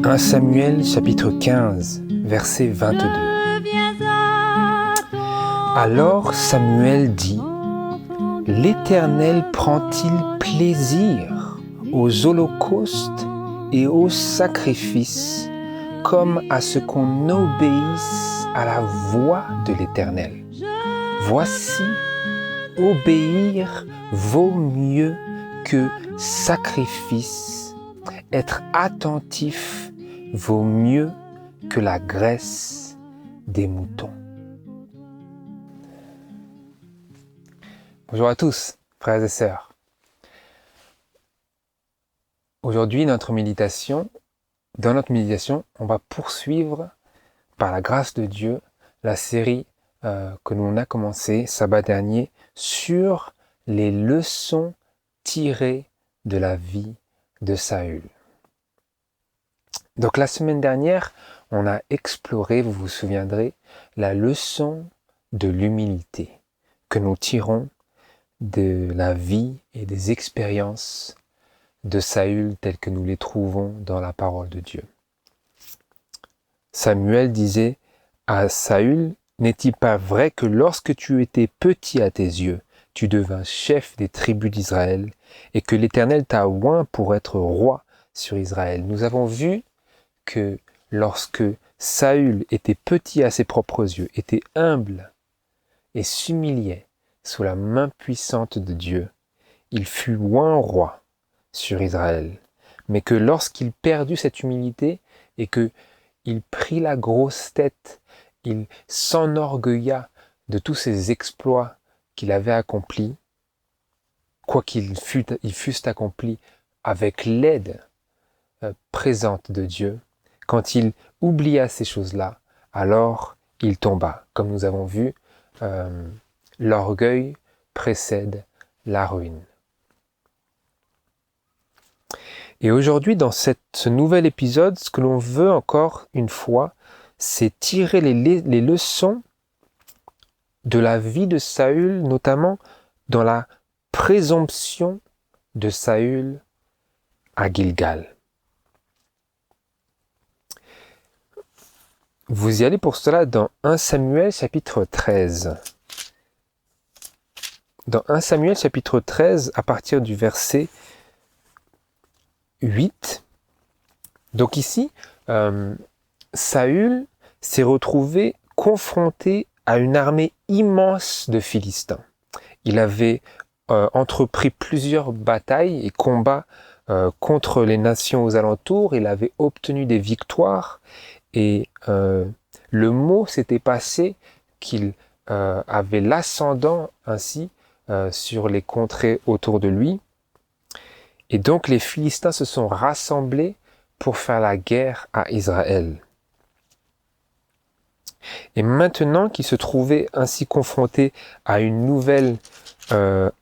1 Samuel chapitre 15, verset 22. Alors Samuel dit, « L'Éternel prend-il plaisir aux holocaustes et aux sacrifices, comme à ce qu'on obéisse à la voix de l'Éternel. Voici, obéir vaut mieux que sacrifice. Être attentif vaut mieux que la graisse des moutons. » Bonjour à tous, frères et sœurs. Aujourd'hui, dans notre méditation, on va poursuivre, par la grâce de Dieu, la série que l'on a commencé sabbat dernier sur les leçons tirées de la vie de Saül. Donc la semaine dernière, on a exploré, vous vous souviendrez, la leçon de l'humilité que nous tirons de la vie et des expériences de Saül telles que nous les trouvons dans la parole de Dieu. Samuel disait à Saül, « N'est-il pas vrai que lorsque tu étais petit à tes yeux, tu devins chef des tribus d'Israël et que l'Éternel t'a oint pour être roi sur Israël ?» Nous avons vu que lorsque Saül était petit à ses propres yeux, était humble et s'humiliait sous la main puissante de Dieu, il fut oint roi sur Israël. Mais que lorsqu'il perdut cette humilité et qu'il prit la grosse tête, il s'enorgueilla de tous ses exploits qu'il avait accomplis, quoiqu'ils fussent accomplis avec l'aide présente de Dieu, quand il oublia ces choses-là, alors il tomba. Comme nous avons vu, l'orgueil précède la ruine. Et aujourd'hui, dans ce nouvel épisode, ce que l'on veut encore une fois, c'est tirer les leçons de la vie de Saül, notamment dans la présomption de Saül à Gilgal. Vous y allez pour cela dans 1 Samuel chapitre 13. Dans 1 Samuel chapitre 13, à partir du verset 8, donc ici, Saül s'est retrouvé confronté à une armée immense de Philistins. Il avait entrepris plusieurs batailles et combats contre les nations aux alentours. Il avait obtenu des victoires et le mot s'était passé qu'il avait l'ascendant ainsi sur les contrées autour de lui. Et donc les Philistins se sont rassemblés pour faire la guerre à Israël. Et maintenant qu'il se trouvait ainsi confronté à une nouvelle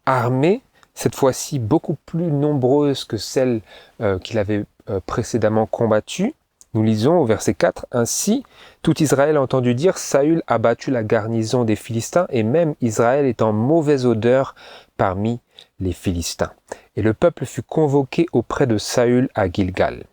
armée, cette fois-ci beaucoup plus nombreuse que celle qu'il avait précédemment combattue, nous lisons au verset 4, « Ainsi, tout Israël a entendu dire, Saül a battu la garnison des Philistins, et même Israël est en mauvaise odeur parmi les Philistins. Et le peuple fut convoqué auprès de Saül à Gilgal.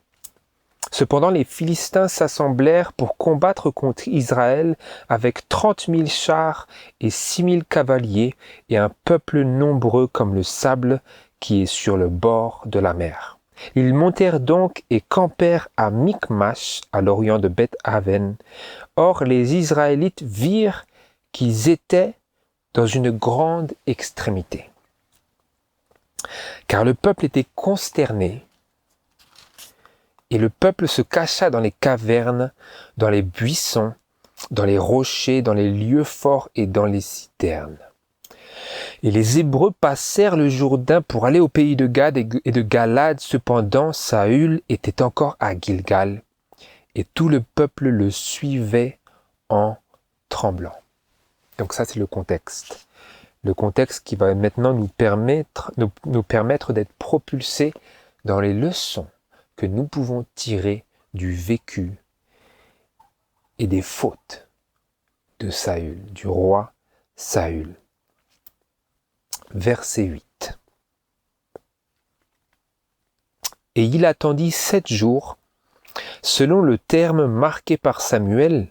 Cependant, les Philistins s'assemblèrent pour combattre contre Israël avec 30 000 chars et 6 000 cavaliers et un peuple nombreux comme le sable qui est sur le bord de la mer. Ils montèrent donc et campèrent à Michmash, à l'orient de Beth-Aven. Or, les Israélites virent qu'ils étaient dans une grande extrémité. Car le peuple était consterné, et le peuple se cacha dans les cavernes, dans les buissons, dans les rochers, dans les lieux forts et dans les citernes. Et les Hébreux passèrent le Jourdain pour aller au pays de Gad et de Galad. Cependant, Saül était encore à Gilgal, et tout le peuple le suivait en tremblant. Donc ça, c'est le contexte. Le contexte qui va maintenant nous permettre d'être propulsés dans les leçons que nous pouvons tirer du vécu et des fautes de Saül, du roi Saül. Verset 8. Et il attendit 7 jours selon le terme marqué par Samuel.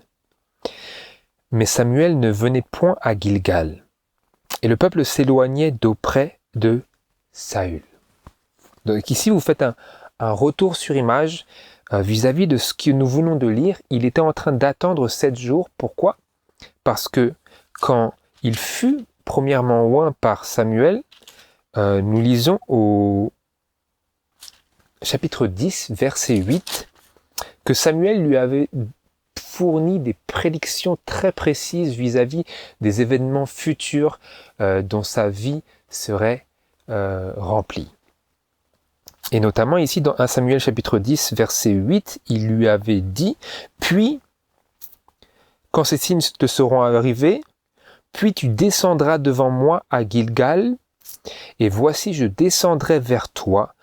Mais Samuel ne venait point à Gilgal, et le peuple s'éloignait d'auprès de Saül. Donc ici, vous faites un retour sur image vis-à-vis de ce que nous venons de lire. Il était en train d'attendre 7 jours. Pourquoi? Parce que quand il fut premièrement oint par Samuel, nous lisons au chapitre 10, verset 8, que Samuel lui avait fourni des prédictions très précises vis-à-vis des événements futurs dont sa vie serait remplie. Et notamment ici dans 1 Samuel chapitre 10, verset 8, il lui avait dit « Puis, quand ces signes te seront arrivés, puis tu descendras devant moi à Gilgal, et voici je descendrai vers toi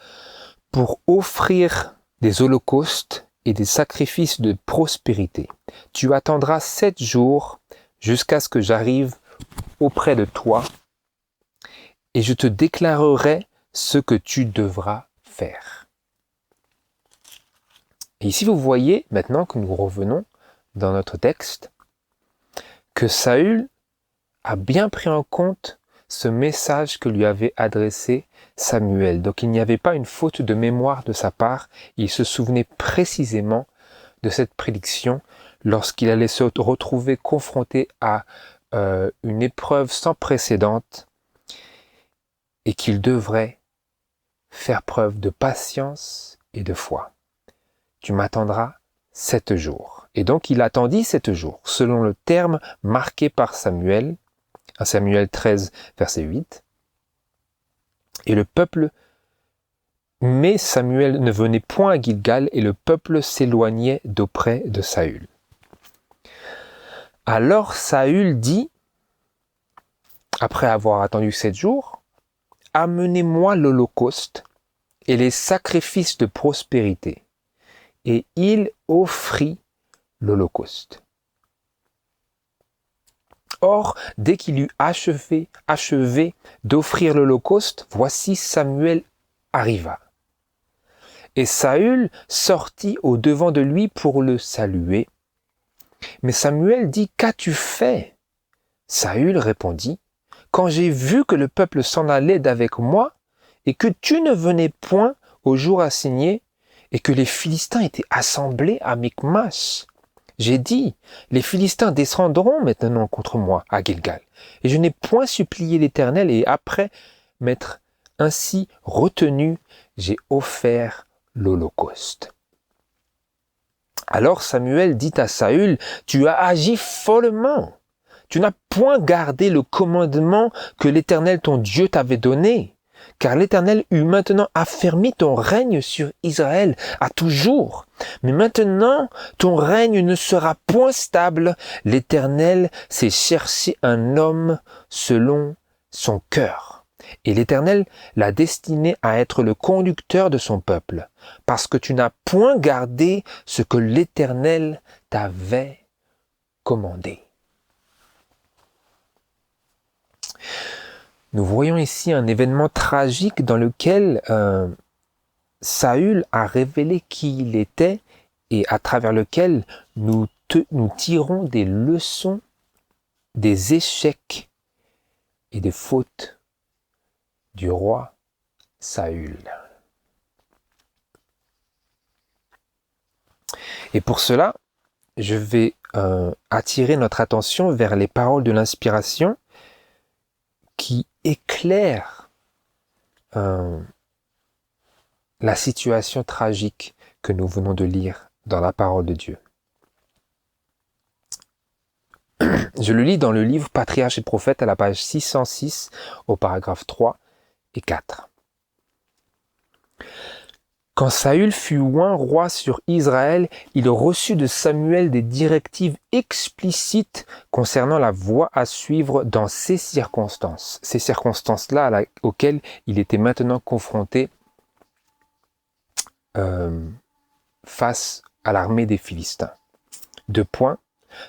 pour offrir des holocaustes et des sacrifices de prospérité. Tu attendras 7 jours jusqu'à ce que j'arrive auprès de toi, et je te déclarerai ce que tu devras faire. » Et ici vous voyez, maintenant que nous revenons dans notre texte, que Saül a bien pris en compte ce message que lui avait adressé Samuel. Donc il n'y avait pas une faute de mémoire de sa part, il se souvenait précisément de cette prédiction lorsqu'il allait se retrouver confronté à une épreuve sans précédente et qu'il devrait faire preuve de patience et de foi. Tu m'attendras 7 jours. Et donc il attendit 7 jours, selon le terme marqué par Samuel, à Samuel 13, verset 8. Et le peuple, mais Samuel ne venait point à Gilgal, et le peuple s'éloignait d'auprès de Saül. Alors Saül dit, après avoir attendu 7 jours, « Amenez-moi l'holocauste et les sacrifices de prospérité. » Et il offrit l'holocauste. Or, dès qu'il eut achevé d'offrir l'holocauste, voici Samuel arriva. Et Saül sortit au-devant de lui pour le saluer. Mais Samuel dit, « Qu'as-tu fait » Saül répondit, « Quand j'ai vu que le peuple s'en allait d'avec moi, et que tu ne venais point au jour assigné, et que les Philistins étaient assemblés à Michmash, j'ai dit, les Philistins descendront maintenant contre moi à Gilgal. Et je n'ai point supplié l'Éternel, et après m'être ainsi retenu, j'ai offert l'holocauste. » Alors Samuel dit à Saül, « Tu as agi follement. Tu n'as point gardé le commandement que l'Éternel ton Dieu t'avait donné. Car l'Éternel eut maintenant affermi ton règne sur Israël à toujours. Mais maintenant, ton règne ne sera point stable. L'Éternel s'est cherché un homme selon son cœur. Et l'Éternel l'a destiné à être le conducteur de son peuple, parce que tu n'as point gardé ce que l'Éternel t'avait commandé. » Nous voyons ici un événement tragique dans lequel Saül a révélé qui il était et à travers lequel nous tirons des leçons des échecs et des fautes du roi Saül. Et pour cela, je vais attirer notre attention vers les paroles de l'inspiration qui éclaire la situation tragique que nous venons de lire dans la parole de Dieu. Je le lis dans le livre Patriarches et Prophètes à la page 606 au paragraphe 3 et 4. Quand Saül fut oint roi sur Israël, il reçut de Samuel des directives explicites concernant la voie à suivre dans ces circonstances-là auxquelles il était maintenant confronté face à l'armée des Philistins. 2 points.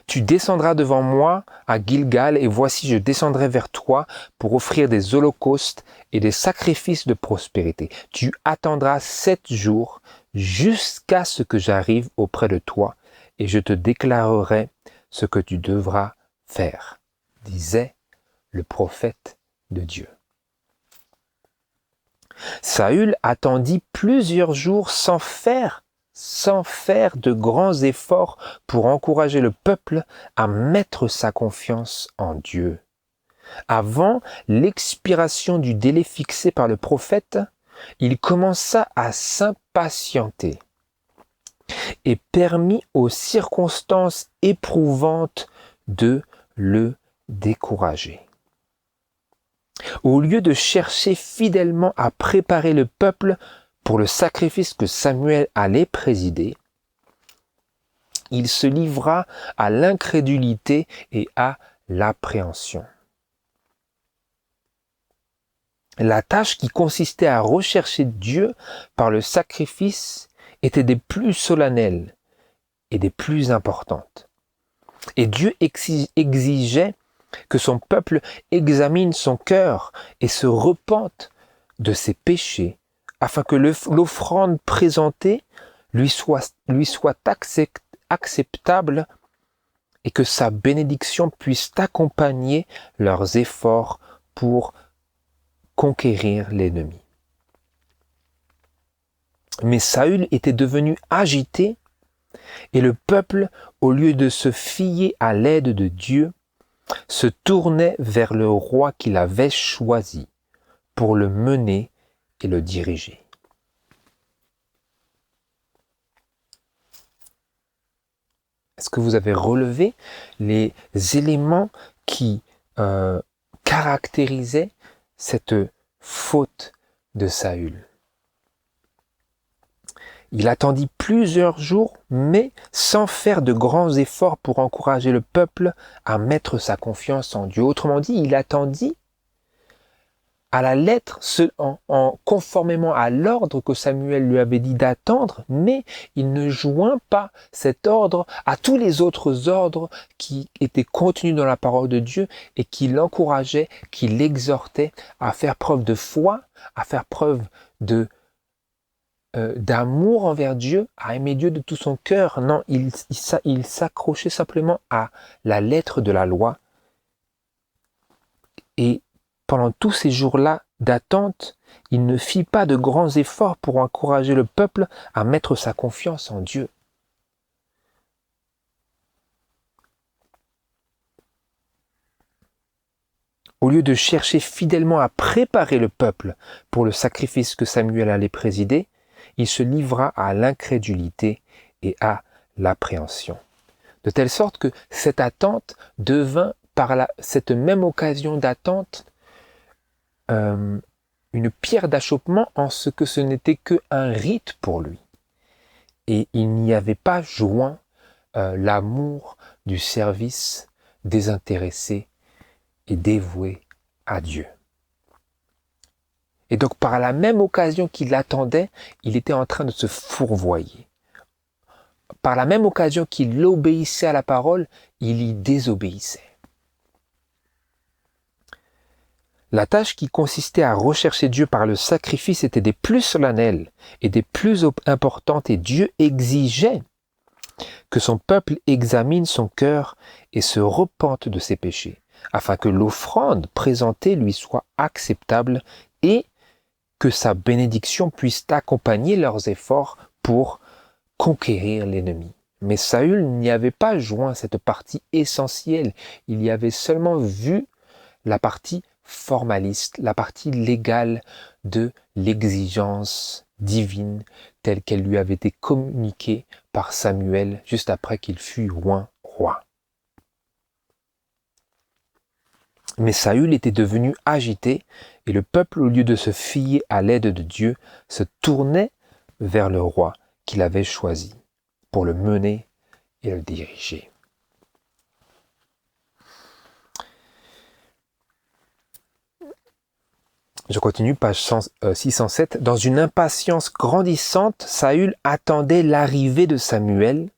Tu descendras devant moi à Gilgal, et voici je descendrai vers toi pour offrir des holocaustes et des sacrifices de prospérité. Tu attendras 7 jours jusqu'à ce que j'arrive auprès de toi, et je te déclarerai ce que tu devras faire, disait le prophète de Dieu. Saül attendit plusieurs jours sans faire de grands efforts pour encourager le peuple à mettre sa confiance en Dieu. Avant l'expiration du délai fixé par le prophète, il commença à s'impatienter et permit aux circonstances éprouvantes de le décourager. Au lieu de chercher fidèlement à préparer le peuple pour le sacrifice que Samuel allait présider, il se livra à l'incrédulité et à l'appréhension. La tâche qui consistait à rechercher Dieu par le sacrifice était des plus solennelles et des plus importantes. Et Dieu exigeait que son peuple examine son cœur et se repente de ses péchés, afin que l'offrande présentée lui soit acceptable et que sa bénédiction puisse accompagner leurs efforts pour conquérir l'ennemi. Mais Saül était devenu agité et le peuple, au lieu de se fier à l'aide de Dieu, se tournait vers le roi qu'il avait choisi pour le mener et le diriger. Est-ce que vous avez relevé les éléments qui caractérisaient cette faute de Saül? Il attendit plusieurs jours, mais sans faire de grands efforts pour encourager le peuple à mettre sa confiance en Dieu. Autrement dit, il attendit à la lettre, conformément à l'ordre que Samuel lui avait dit d'attendre, mais il ne joint pas cet ordre à tous les autres ordres qui étaient contenus dans la parole de Dieu et qui l'encourageaient, qui l'exhortaient à faire preuve de foi, à faire preuve d'amour envers Dieu, à aimer Dieu de tout son cœur. Non, il s'accrochait simplement à la lettre de la loi. Et pendant tous ces jours-là d'attente, il ne fit pas de grands efforts pour encourager le peuple à mettre sa confiance en Dieu. Au lieu de chercher fidèlement à préparer le peuple pour le sacrifice que Samuel allait présider, il se livra à l'incrédulité et à l'appréhension. De telle sorte que cette attente devint, cette même occasion d'attente, une pierre d'achoppement en ce que ce n'était qu'un rite pour lui. Et il n'y avait pas joint l'amour du service désintéressé et dévoué à Dieu. Et donc par la même occasion qu'il attendait, il était en train de se fourvoyer. Par la même occasion qu'il obéissait à la parole, il y désobéissait. La tâche qui consistait à rechercher Dieu par le sacrifice était des plus solennelles et des plus importantes, et Dieu exigeait que son peuple examine son cœur et se repente de ses péchés, afin que l'offrande présentée lui soit acceptable et que sa bénédiction puisse accompagner leurs efforts pour conquérir l'ennemi. Mais Saül n'y avait pas joint cette partie essentielle, il y avait seulement vu la partie formaliste, la partie légale de l'exigence divine telle qu'elle lui avait été communiquée par Samuel juste après qu'il fut oint roi. Mais Saül était devenu agité et le peuple, au lieu de se fier à l'aide de Dieu, se tournait vers le roi qu'il avait choisi pour le mener et le diriger. Je continue, page 607. Dans une impatience grandissante, Saül attendait l'arrivée de Samuel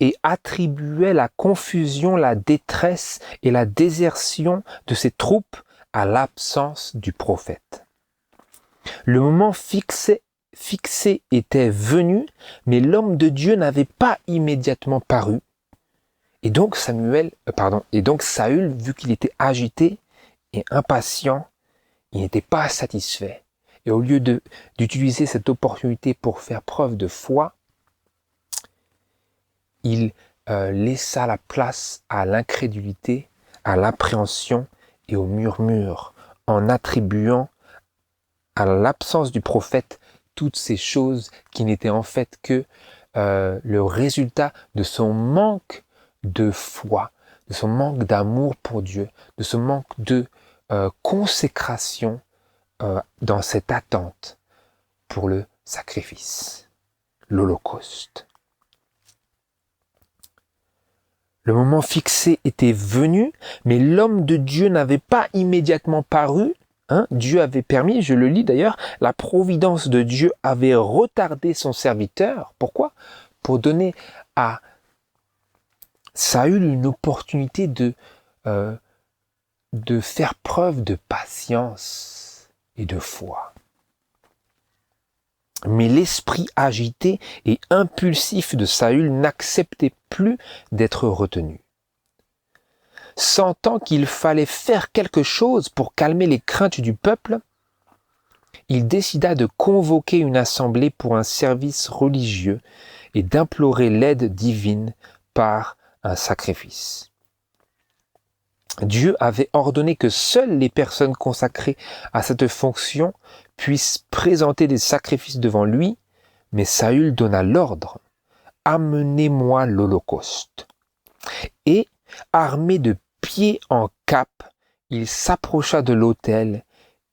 et attribuait la confusion, la détresse et la désertion de ses troupes à l'absence du prophète. Le moment fixé fixé était venu, mais l'homme de Dieu n'avait pas immédiatement paru. Et donc Saül, vu qu'il était agité et impatient, il n'était pas satisfait. Et au lieu d'utiliser cette opportunité pour faire preuve de foi, il laissa la place à l'incrédulité, à l'appréhension et au murmure, en attribuant à l'absence du prophète toutes ces choses qui n'étaient en fait que le résultat de son manque de foi, de son manque d'amour pour Dieu, de son manque de consécration dans cette attente pour le sacrifice, l'Holocauste. Le moment fixé était venu, mais l'homme de Dieu n'avait pas immédiatement paru. Dieu avait permis, je le lis d'ailleurs, la providence de Dieu avait retardé son serviteur. Pourquoi? Pour donner à Saül une opportunité de faire preuve de patience et de foi. Mais l'esprit agité et impulsif de Saül n'acceptait plus d'être retenu. Sentant qu'il fallait faire quelque chose pour calmer les craintes du peuple, il décida de convoquer une assemblée pour un service religieux et d'implorer l'aide divine par un sacrifice. Dieu avait ordonné que seules les personnes consacrées à cette fonction puissent présenter des sacrifices devant lui, mais Saül donna l'ordre « Amenez-moi l'Holocauste ». Et, armé de pied en cap, il s'approcha de l'autel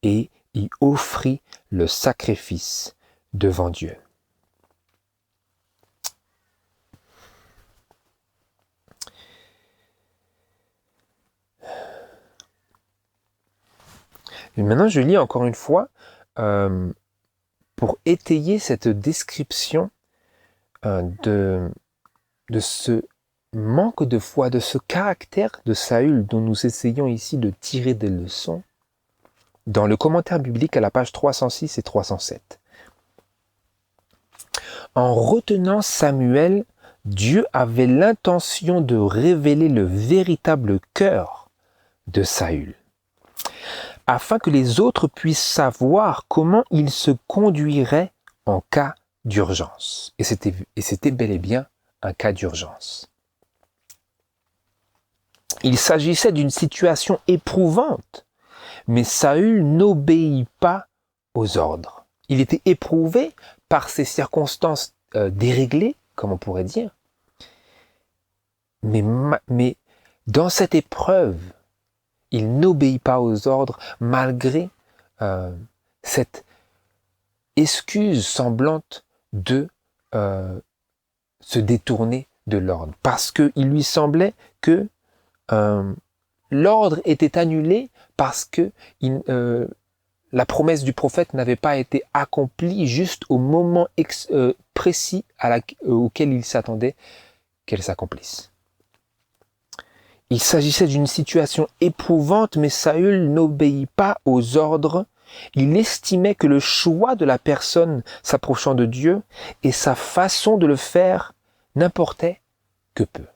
et y offrit le sacrifice devant Dieu. Et maintenant, je lis encore une fois pour étayer cette description de ce manque de foi, de ce caractère de Saül dont nous essayons ici de tirer des leçons dans le commentaire biblique à la page 306 et 307. En retenant Samuel, Dieu avait l'intention de révéler le véritable cœur de Saül, afin que les autres puissent savoir comment il se conduirait en cas d'urgence. Et c'était bel et bien un cas d'urgence. Il s'agissait d'une situation éprouvante, mais Saül n'obéit pas aux ordres. Il était éprouvé par ces circonstances déréglées, comme on pourrait dire, mais dans cette épreuve, il n'obéit pas aux ordres malgré cette excuse semblante de se détourner de l'ordre. Parce qu'il lui semblait que l'ordre était annulé parce que la promesse du prophète n'avait pas été accomplie juste au moment précis auquel il s'attendait qu'elle s'accomplisse. Il s'agissait d'une situation éprouvante, mais Saül n'obéit pas aux ordres. Il estimait que le choix de la personne s'approchant de Dieu et sa façon de le faire n'importait que peu.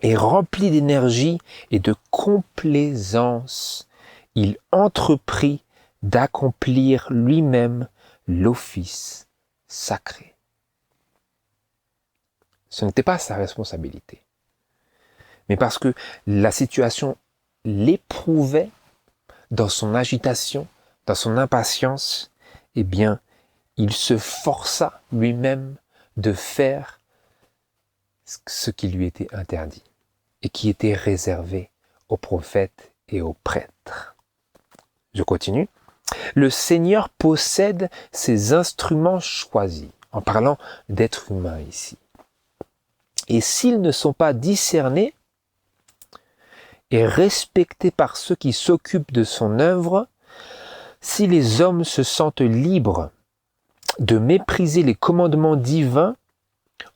Et rempli d'énergie et de complaisance, il entreprit d'accomplir lui-même l'office sacré. Ce n'était pas sa responsabilité, mais parce que la situation l'éprouvait dans son agitation, dans son impatience, eh bien, il se força lui-même de faire ce qui lui était interdit et qui était réservé aux prophètes et aux prêtres. Je continue. Le Seigneur possède ses instruments choisis, en parlant d'êtres humains ici. Et s'ils ne sont pas discernés et respectés par ceux qui s'occupent de son œuvre, si les hommes se sentent libres de mépriser les commandements divins,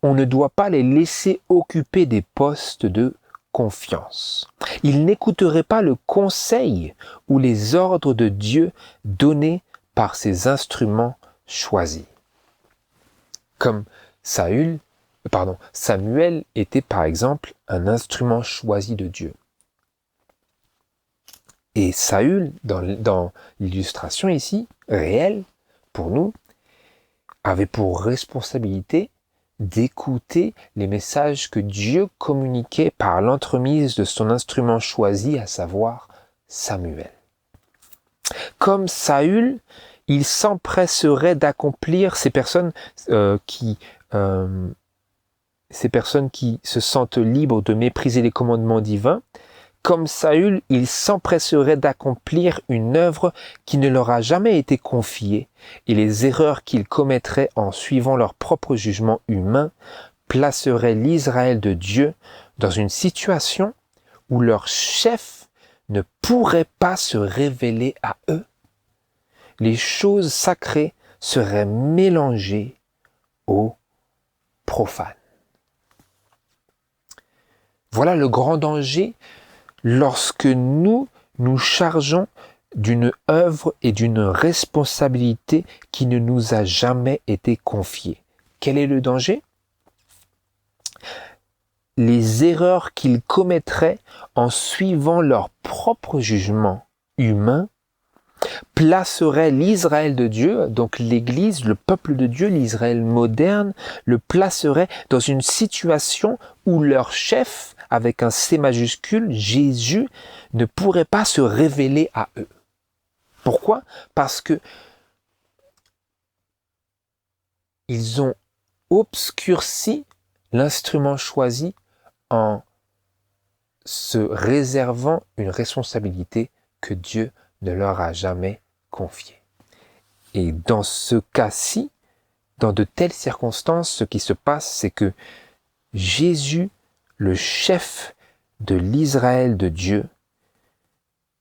on ne doit pas les laisser occuper des postes de confiance. Ils n'écouteraient pas le conseil ou les ordres de Dieu donnés par ses instruments choisi. Comme Samuel était par exemple un instrument choisi de Dieu. Et Saül, dans l'illustration ici, réelle, pour nous, avait pour responsabilité d'écouter les messages que Dieu communiquait par l'entremise de son instrument choisi, à savoir Samuel. Comme Saül, il s'empresserait d'accomplir ces personnes qui se sentent libres de mépriser les commandements divins. Comme Saül, il s'empresserait d'accomplir une œuvre qui ne leur a jamais été confiée, et les erreurs qu'ils commettraient en suivant leur propre jugement humain placeraient l'Israël de Dieu dans une situation où leur chef ne pourrait pas se révéler à eux. Les choses sacrées seraient mélangées aux profanes. Voilà le grand danger lorsque nous nous chargeons d'une œuvre et d'une responsabilité qui ne nous a jamais été confiée. Quel est le danger? Les erreurs qu'ils commettraient en suivant leur propre jugement humain placeraient l'Israël de Dieu, donc l'Église, le peuple de Dieu, l'Israël moderne, le placerait dans une situation où leur chef, avec un C majuscule, Jésus, ne pourrait pas se révéler à eux. Pourquoi? Parce que ils ont obscurci l'instrument choisi en se réservant une responsabilité que Dieu ne leur a jamais confiée. Et dans ce cas-ci, dans de telles circonstances, ce qui se passe, c'est que Jésus, le chef de l'Israël de Dieu,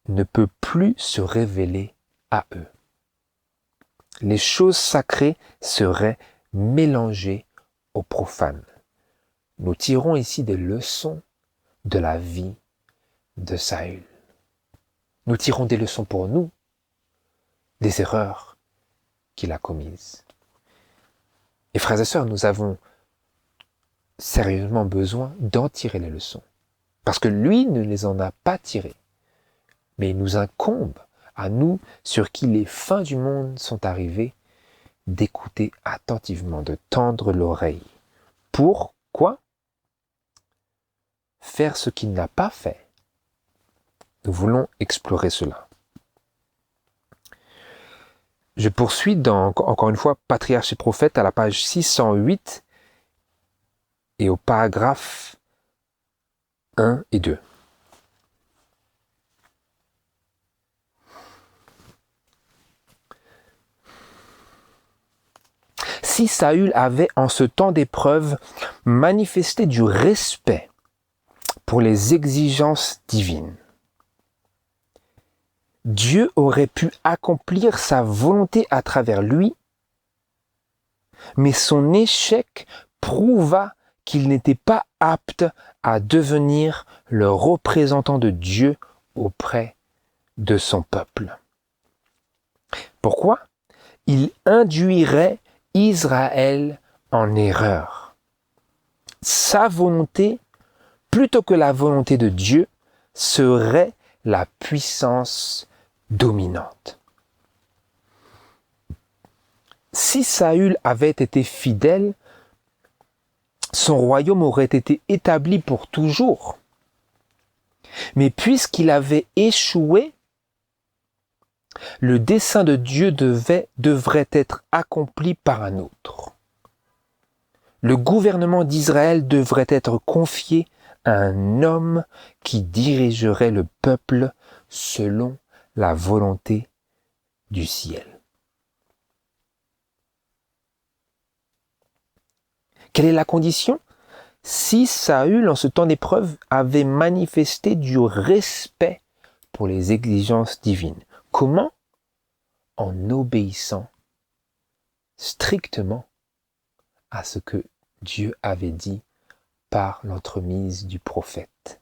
ne peut plus se révéler à eux. Les choses sacrées seraient mélangées aux profanes. Nous tirons ici des leçons de la vie de Saül. Nous tirons des leçons pour nous, des erreurs qu'il a commises. Et frères et sœurs, nous avons sérieusement besoin d'en tirer les leçons. Parce que lui ne les en a pas tirées. Mais il nous incombe, à nous, sur qui les fins du monde sont arrivées, d'écouter attentivement, de tendre l'oreille. Pourquoi? Faire ce qu'il n'a pas fait. Nous voulons explorer cela. Je poursuis encore une fois, Patriarches et Prophètes, à la page 608 et au paragraphe 1 et 2. Si Saül avait en ce temps d'épreuve manifesté du respect pour les exigences divines, Dieu aurait pu accomplir sa volonté à travers lui, mais son échec prouva qu'il n'était pas apte à devenir le représentant de Dieu auprès de son peuple. Pourquoi? Il induirait Israël en erreur. Sa volonté, plutôt que la volonté de Dieu, serait la puissance dominante. Si Saül avait été fidèle, son royaume aurait été établi pour toujours. Mais puisqu'il avait échoué, le dessein de Dieu devrait être accompli par un autre. Le gouvernement d'Israël devrait être confié à un homme qui dirigerait le peuple selon la volonté du ciel. Quelle est la condition? Si Saül, en ce temps d'épreuve, avait manifesté du respect pour les exigences divines. Comment? En obéissant strictement à ce que Dieu avait dit par l'entremise du prophète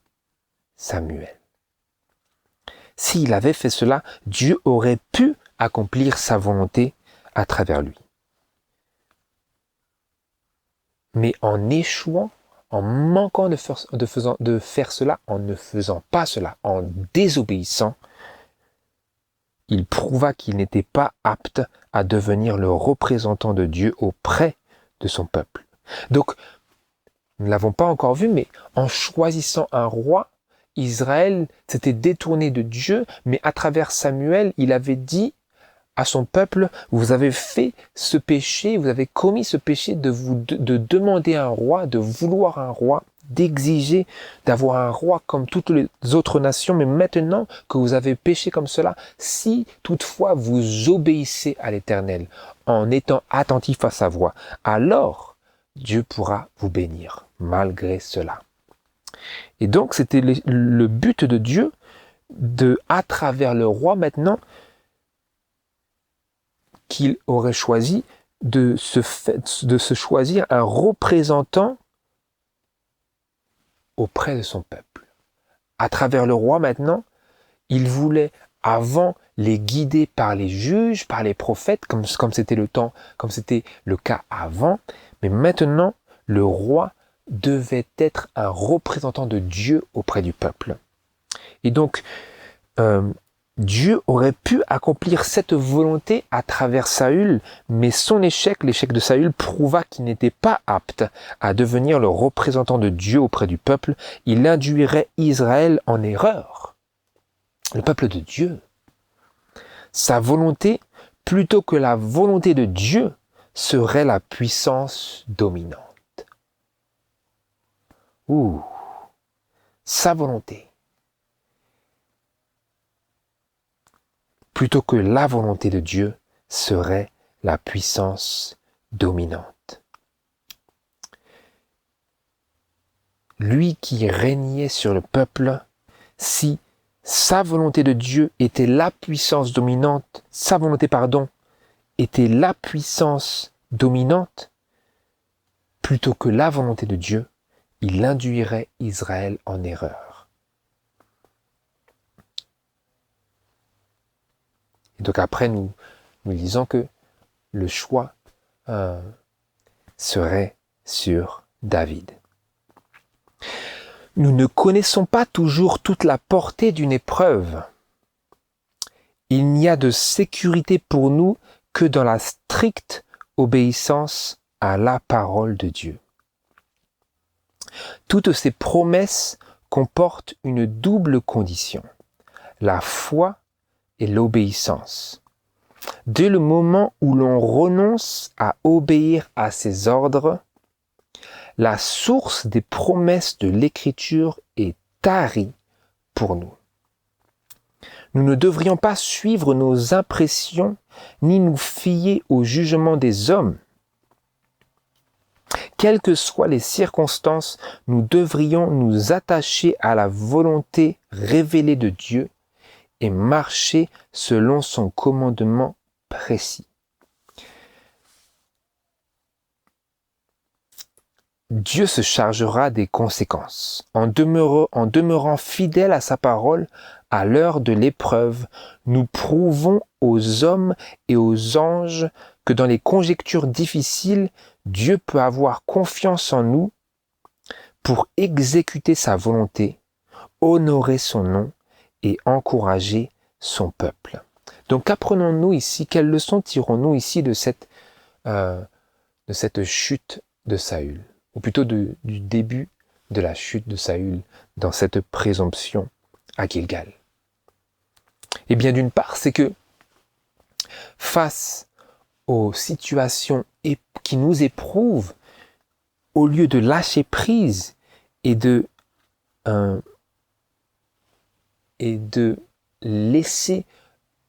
Samuel. S'il avait fait cela, Dieu aurait pu accomplir sa volonté à travers lui. Mais en échouant, en manquant de faire cela, en ne faisant pas cela, en désobéissant, il prouva qu'il n'était pas apte à devenir le représentant de Dieu auprès de son peuple. Donc, nous ne l'avons pas encore vu, mais en choisissant un roi, Israël s'était détourné de Dieu, mais à travers Samuel, il avait dit à son peuple, vous avez fait ce péché, vous avez commis ce péché de demander un roi, de vouloir un roi, d'exiger d'avoir un roi comme toutes les autres nations, mais maintenant que vous avez péché comme cela, si toutefois vous obéissez à l'Éternel en étant attentif à sa voix, alors Dieu pourra vous bénir malgré cela. Et donc c'était le but de Dieu à travers le roi maintenant, qu'il aurait choisi de se choisir un représentant auprès de son peuple. À travers le roi maintenant, il voulait avant les guider par les juges, par les prophètes, comme c'était le cas avant, mais maintenant le roi devait être un représentant de Dieu auprès du peuple. Et donc, Dieu aurait pu accomplir cette volonté à travers Saül, mais son l'échec de Saül prouva qu'il n'était pas apte à devenir le représentant de Dieu auprès du peuple. Il induirait Israël en erreur. Le peuple de Dieu. Sa volonté, plutôt que la volonté de Dieu, serait la puissance dominante. Sa volonté. Plutôt que la volonté de Dieu serait la puissance dominante. Lui qui régnait sur le peuple, si sa volonté de Dieu était la puissance dominante, était la puissance dominante, plutôt que la volonté de Dieu, il induirait Israël en erreur. Et donc après, nous disons que le choix serait sur David. Nous ne connaissons pas toujours toute la portée d'une épreuve. Il n'y a de sécurité pour nous que dans la stricte obéissance à la parole de Dieu. Toutes ces promesses comportent une double condition, la foi et l'obéissance. Dès le moment où l'on renonce à obéir à ses ordres, la source des promesses de l'Écriture est tarie pour nous. Nous ne devrions pas suivre nos impressions ni nous fier au jugement des hommes. Quelles que soient les circonstances, nous devrions nous attacher à la volonté révélée de Dieu et marcher selon son commandement précis. Dieu se chargera des conséquences. En demeurant fidèle à sa parole, à l'heure de l'épreuve, nous prouvons aux hommes et aux anges que dans les conjectures difficiles, Dieu peut avoir confiance en nous pour exécuter sa volonté, honorer son nom et encourager son peuple. Donc qu'apprenons-nous ici, quelles leçons tirons-nous ici de cette chute de Saül, ou plutôt du début de la chute de Saül dans cette présomption à Gilgal? Eh bien, d'une part, c'est que face aux situations qui nous éprouvent, au lieu de lâcher prise et de laisser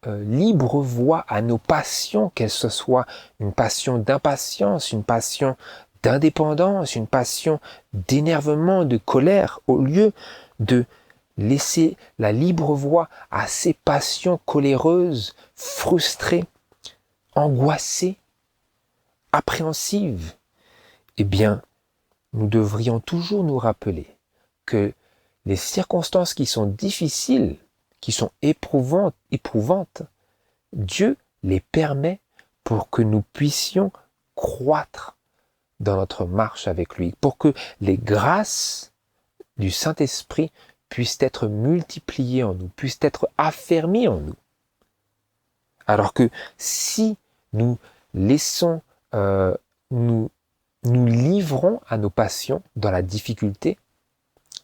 libre voie à nos passions, qu'elles soient une passion d'impatience, une passion d'indépendance, une passion d'énervement, de colère, au lieu de laisser la libre voie à ces passions coléreuses, frustrées, angoissées, appréhensives, eh bien, nous devrions toujours nous rappeler que les circonstances qui sont difficiles, qui sont éprouvantes, Dieu les permet pour que nous puissions croître dans notre marche avec lui, pour que les grâces du Saint-Esprit puissent être multipliées en nous, puissent être affermies en nous. Alors que si nous laissons, nous livrons à nos passions dans la difficulté,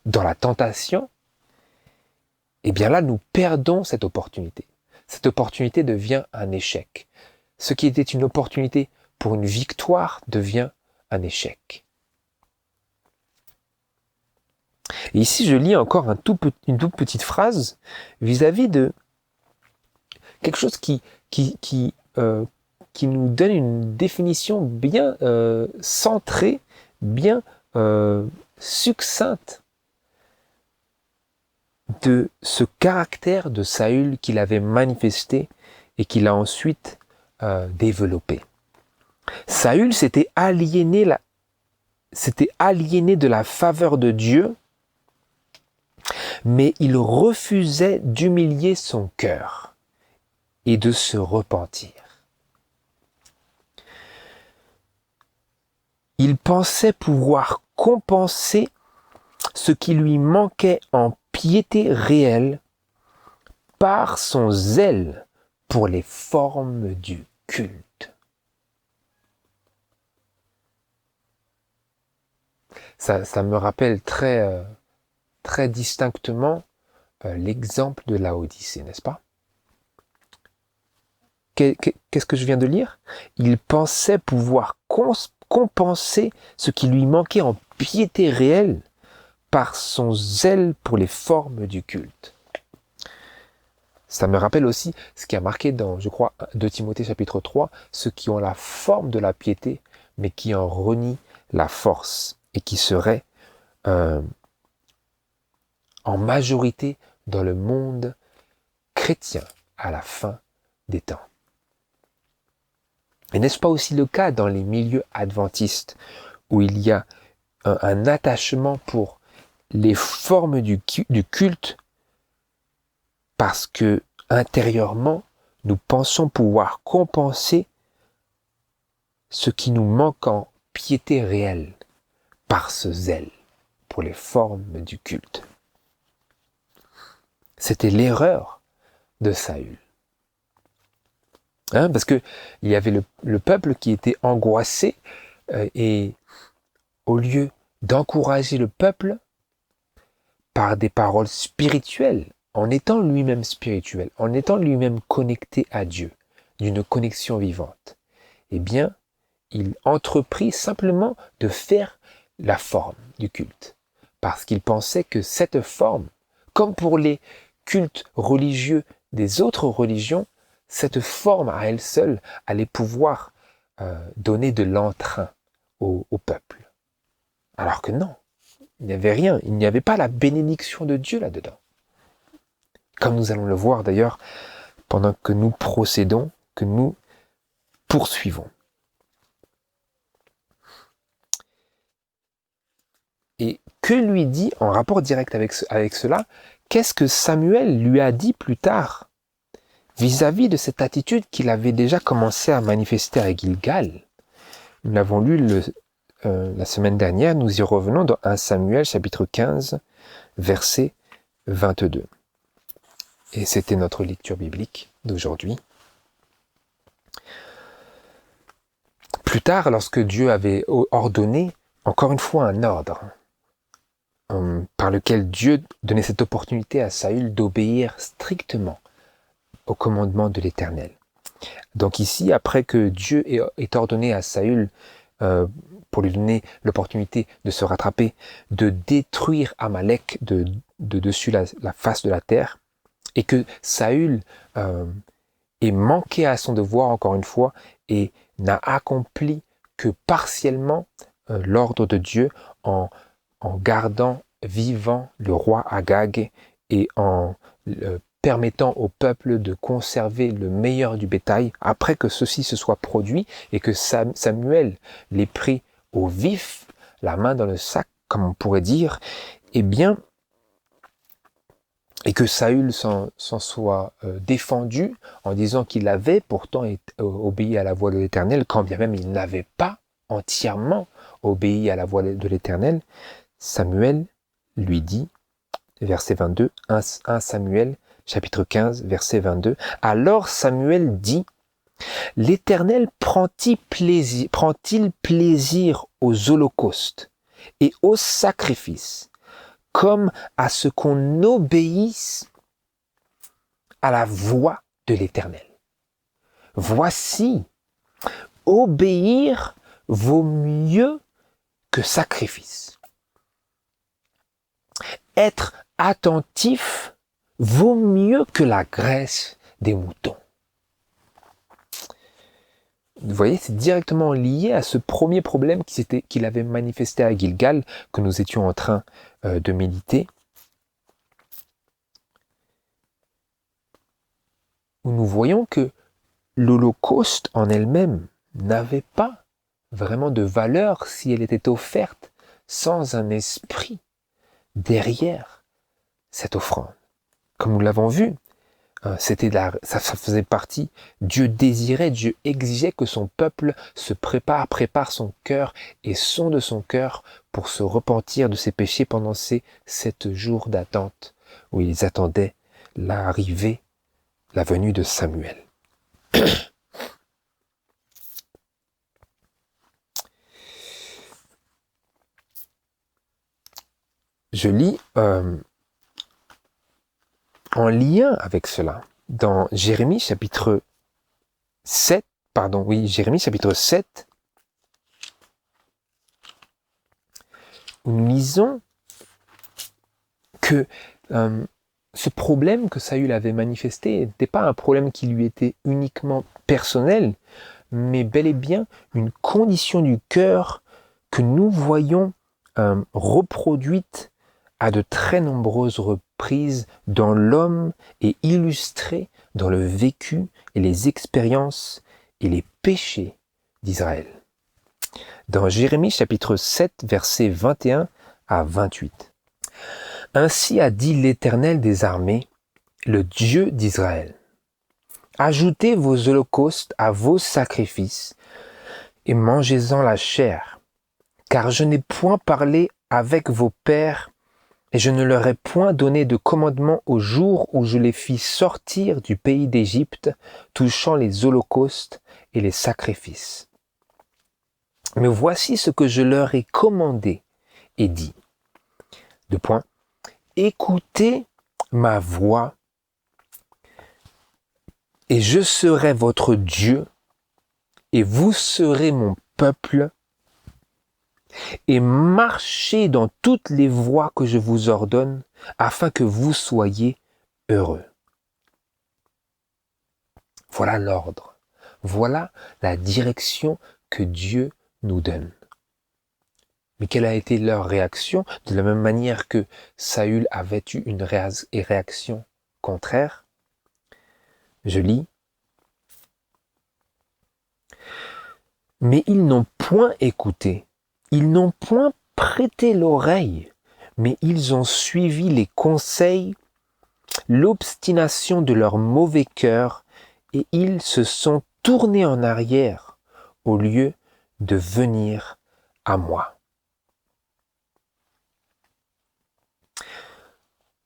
dans la tentation, eh bien là, nous perdons cette opportunité. Cette opportunité devient un échec. Ce qui était une opportunité pour une victoire devient un échec. Et ici, je lis encore une toute petite phrase vis-à-vis de quelque chose qui nous donne une définition bien centrée, bien succincte de ce caractère de Saül qu'il avait manifesté et qu'il a ensuite développé. Saül s'était aliéné de la faveur de Dieu, mais il refusait d'humilier son cœur et de se repentir. Il pensait pouvoir compenser ce qui lui manquait en piété réelle par son zèle pour les formes du culte. Ça me rappelle très distinctement l'exemple de Laodicée, n'est-ce pas? Qu'est-ce que je viens de lire? Il pensait pouvoir compenser ce qui lui manquait en piété réelle par son zèle pour les formes du culte. Ça me rappelle aussi ce qui a marqué dans, je crois, 2 Timothée chapitre 3, ceux qui ont la forme de la piété, mais qui en renient la force et qui seraient en majorité dans le monde chrétien à la fin des temps. Et n'est-ce pas aussi le cas dans les milieux adventistes où il y a un attachement pour les formes du culte parce que intérieurement, nous pensons pouvoir compenser ce qui nous manque en piété réelle par ce zèle pour les formes du culte. C'était l'erreur de Saül. Parce que il y avait le peuple qui était angoissé et au lieu d'encourager le peuple par des paroles spirituelles, en étant lui-même spirituel, en étant lui-même connecté à Dieu, d'une connexion vivante, eh bien, il entreprit simplement de faire la forme du culte. Parce qu'il pensait que cette forme, comme pour les cultes religieux des autres religions, cette forme à elle seule allait pouvoir donner de l'entrain au peuple. Alors que non, il n'y avait rien, il n'y avait pas la bénédiction de Dieu là-dedans. Comme nous allons le voir d'ailleurs pendant que nous procédons, que nous poursuivons. Et que lui dit, en rapport direct avec cela, qu'est-ce que Samuel lui a dit plus tard vis-à-vis de cette attitude qu'il avait déjà commencé à manifester à Gilgal? Nous l'avons lu la semaine dernière, nous y revenons dans 1 Samuel chapitre 15, verset 22. Et c'était notre lecture biblique d'aujourd'hui. Plus tard, lorsque Dieu avait ordonné, encore une fois, un ordre, par lequel Dieu donnait cette opportunité à Saül d'obéir strictement au commandement de l'Éternel. Donc ici, après que Dieu ait ordonné à Saül, pour lui donner l'opportunité de se rattraper, de détruire Amalek de dessus la face de la terre, et que Saül ait manqué à son devoir encore une fois et n'a accompli que partiellement l'ordre de Dieu en gardant vivant le roi Agag et en permettant au peuple de conserver le meilleur du bétail après que ceci se soit produit et que Samuel l'ait pris au vif, la main dans le sac, comme on pourrait dire, eh bien, et que Saül s'en soit défendu en disant qu'il avait pourtant obéi à la voix de l'Éternel, quand bien même il n'avait pas entièrement obéit à la voix de l'Éternel, Samuel lui dit, verset 22, 1 Samuel, chapitre 15, verset 22, « Alors Samuel dit, « L'Éternel prend-il plaisir aux holocaustes et aux sacrifices, comme à ce qu'on obéisse à la voix de l'Éternel. Voici, obéir vaut mieux que sacrifice. Être attentif vaut mieux que la graisse des moutons. » Vous voyez, c'est directement lié à ce premier problème qu'il avait manifesté à Gilgal, que nous étions en train de méditer, où nous voyons que l'Holocauste en elle-même n'avait pas vraiment de valeur si elle était offerte sans un esprit derrière cette offrande. Comme nous l'avons vu, ça faisait partie, Dieu désirait, Dieu exigeait que son peuple se prépare son cœur et sonde son cœur pour se repentir de ses péchés pendant ces 7 jours d'attente où ils attendaient la venue de Samuel. Je lis en lien avec cela dans Jérémie chapitre 7, où nous lisons que ce problème que Saül avait manifesté n'était pas un problème qui lui était uniquement personnel, mais bel et bien une condition du cœur que nous voyons reproduite à de très nombreuses reprises dans l'homme et illustrée dans le vécu et les expériences et les péchés d'Israël. Dans Jérémie chapitre 7, versets 21 à 28. « Ainsi a dit l'Éternel des armées, le Dieu d'Israël. Ajoutez vos holocaustes à vos sacrifices et mangez-en la chair, car je n'ai point parlé avec vos pères et je ne leur ai point donné de commandement au jour où je les fis sortir du pays d'Égypte, touchant les holocaustes et les sacrifices. Mais voici ce que je leur ai commandé et dit. Écoutez ma voix et je serai votre Dieu et vous serez mon peuple, et marchez dans toutes les voies que je vous ordonne, afin que vous soyez heureux. » Voilà l'ordre. Voilà la direction que Dieu nous donne. Mais quelle a été leur réaction? De la même manière que Saül avait eu une réaction contraire. Je lis. « Mais ils n'ont point écouté. Ils n'ont point prêté l'oreille, mais ils ont suivi les conseils, l'obstination de leur mauvais cœur, et ils se sont tournés en arrière au lieu de venir à moi. »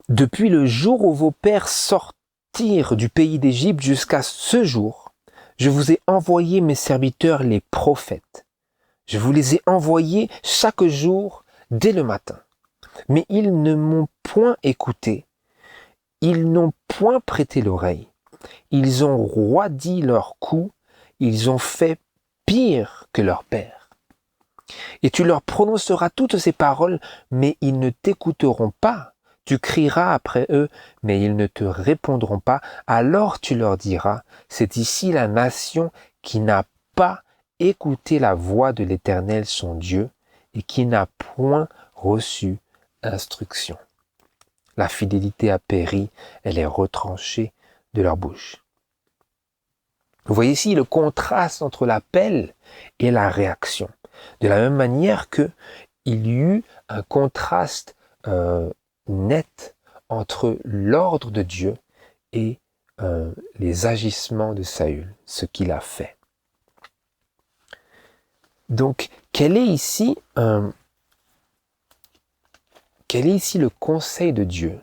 Depuis le jour où vos pères sortirent du pays d'Égypte jusqu'à ce jour, je vous ai envoyé mes serviteurs les prophètes. Je vous les ai envoyés chaque jour dès le matin. Mais ils ne m'ont point écouté. Ils n'ont point prêté l'oreille. Ils ont roidi leur cou. Ils ont fait pire que leur père. Et tu leur prononceras toutes ces paroles, mais ils ne t'écouteront pas. Tu crieras après eux, mais ils ne te répondront pas. Alors tu leur diras, c'est ici la nation qui n'a pas écouté la voix de l'Éternel son Dieu et qui n'a point reçu instruction. La fidélité a péri, elle est retranchée de leur bouche. Vous voyez ici le contraste entre l'appel et la réaction. De la même manière que il y eut un contraste net entre l'ordre de Dieu et les agissements de Saül, ce qu'il a fait. Donc, quel est ici le conseil de Dieu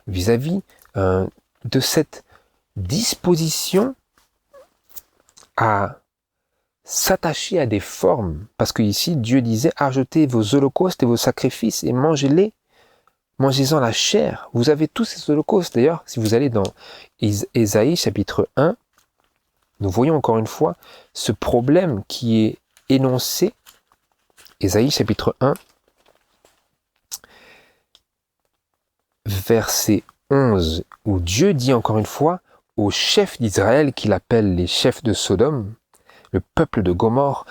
vis-à-vis de cette disposition à s'attacher à des formes? Parce que ici, Dieu disait, ajoutez vos holocaustes et vos sacrifices et mangez-les. Mangez-en la chair. Vous avez tous ces holocaustes. D'ailleurs, si vous allez dans Ésaïe chapitre 1, nous voyons encore une fois ce problème qui est énoncé. Ésaïe chapitre 1, verset 11, où Dieu dit encore une fois aux chefs d'Israël, qu'il appelle les chefs de Sodome, le peuple de Gomorrhe,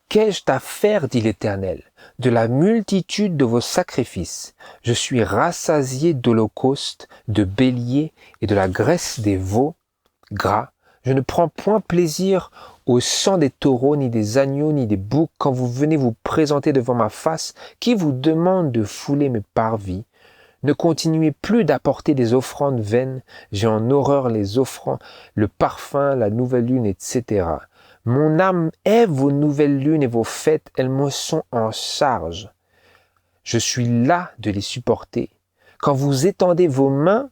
qu'ai-je à faire, dit l'Éternel, de la multitude de vos sacrifices? Je suis rassasié d'holocaustes, de béliers et de la graisse des veaux gras. Je ne prends point plaisir au sang des taureaux, ni des agneaux, ni des boucs, quand vous venez vous présenter devant ma face, qui vous demande de fouler mes parvis. Ne continuez plus d'apporter des offrandes vaines, j'ai en horreur les offrandes, le parfum, la nouvelle lune, etc. Mon âme hait vos nouvelles lunes et vos fêtes, elles me sont en charge. Je suis là de les supporter. Quand vous étendez vos mains,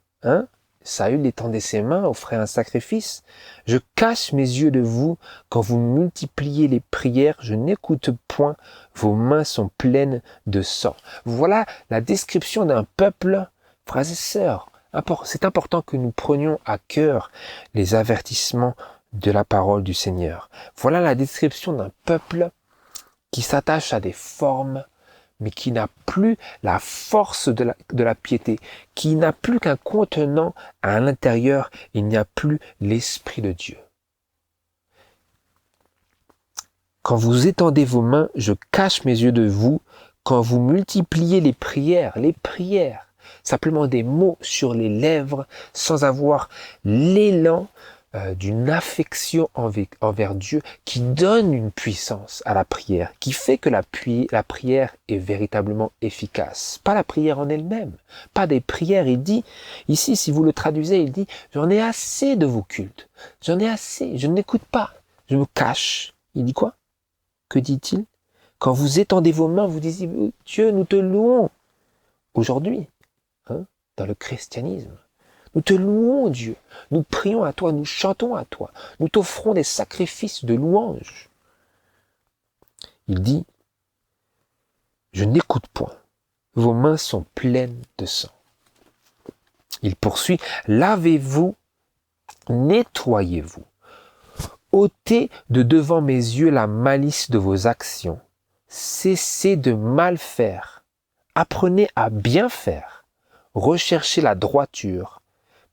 Saül étendait ses mains, offrait un sacrifice. Je cache mes yeux de vous. Quand vous multipliez les prières, je n'écoute point. Vos mains sont pleines de sang. Voilà la description d'un peuple, frères et sœurs. C'est important que nous prenions à cœur les avertissements de la parole du Seigneur. Voilà la description d'un peuple qui s'attache à des formes, mais qui n'a plus la force de la piété, qui n'a plus qu'un contenant à l'intérieur, il n'y a plus l'Esprit de Dieu. Quand vous étendez vos mains, je cache mes yeux de vous. Quand vous multipliez les prières, simplement des mots sur les lèvres, sans avoir l'élan d'une affection envers Dieu qui donne une puissance à la prière, qui fait que la prière est véritablement efficace. Pas la prière en elle-même, pas des prières. Il dit, ici, si vous le traduisez, il dit, j'en ai assez de vos cultes, j'en ai assez, je n'écoute pas, je me cache. Il dit quoi? Que dit-il? Quand vous étendez vos mains, vous dites, Dieu, nous te louons. Aujourd'hui, dans le christianisme, nous te louons, Dieu. Nous prions à toi, nous chantons à toi. Nous t'offrons des sacrifices de louange. Il dit, je n'écoute point. Vos mains sont pleines de sang. Il poursuit, lavez-vous, nettoyez-vous. ôtez de devant mes yeux la malice de vos actions. Cessez de mal faire. Apprenez à bien faire. Recherchez la droiture.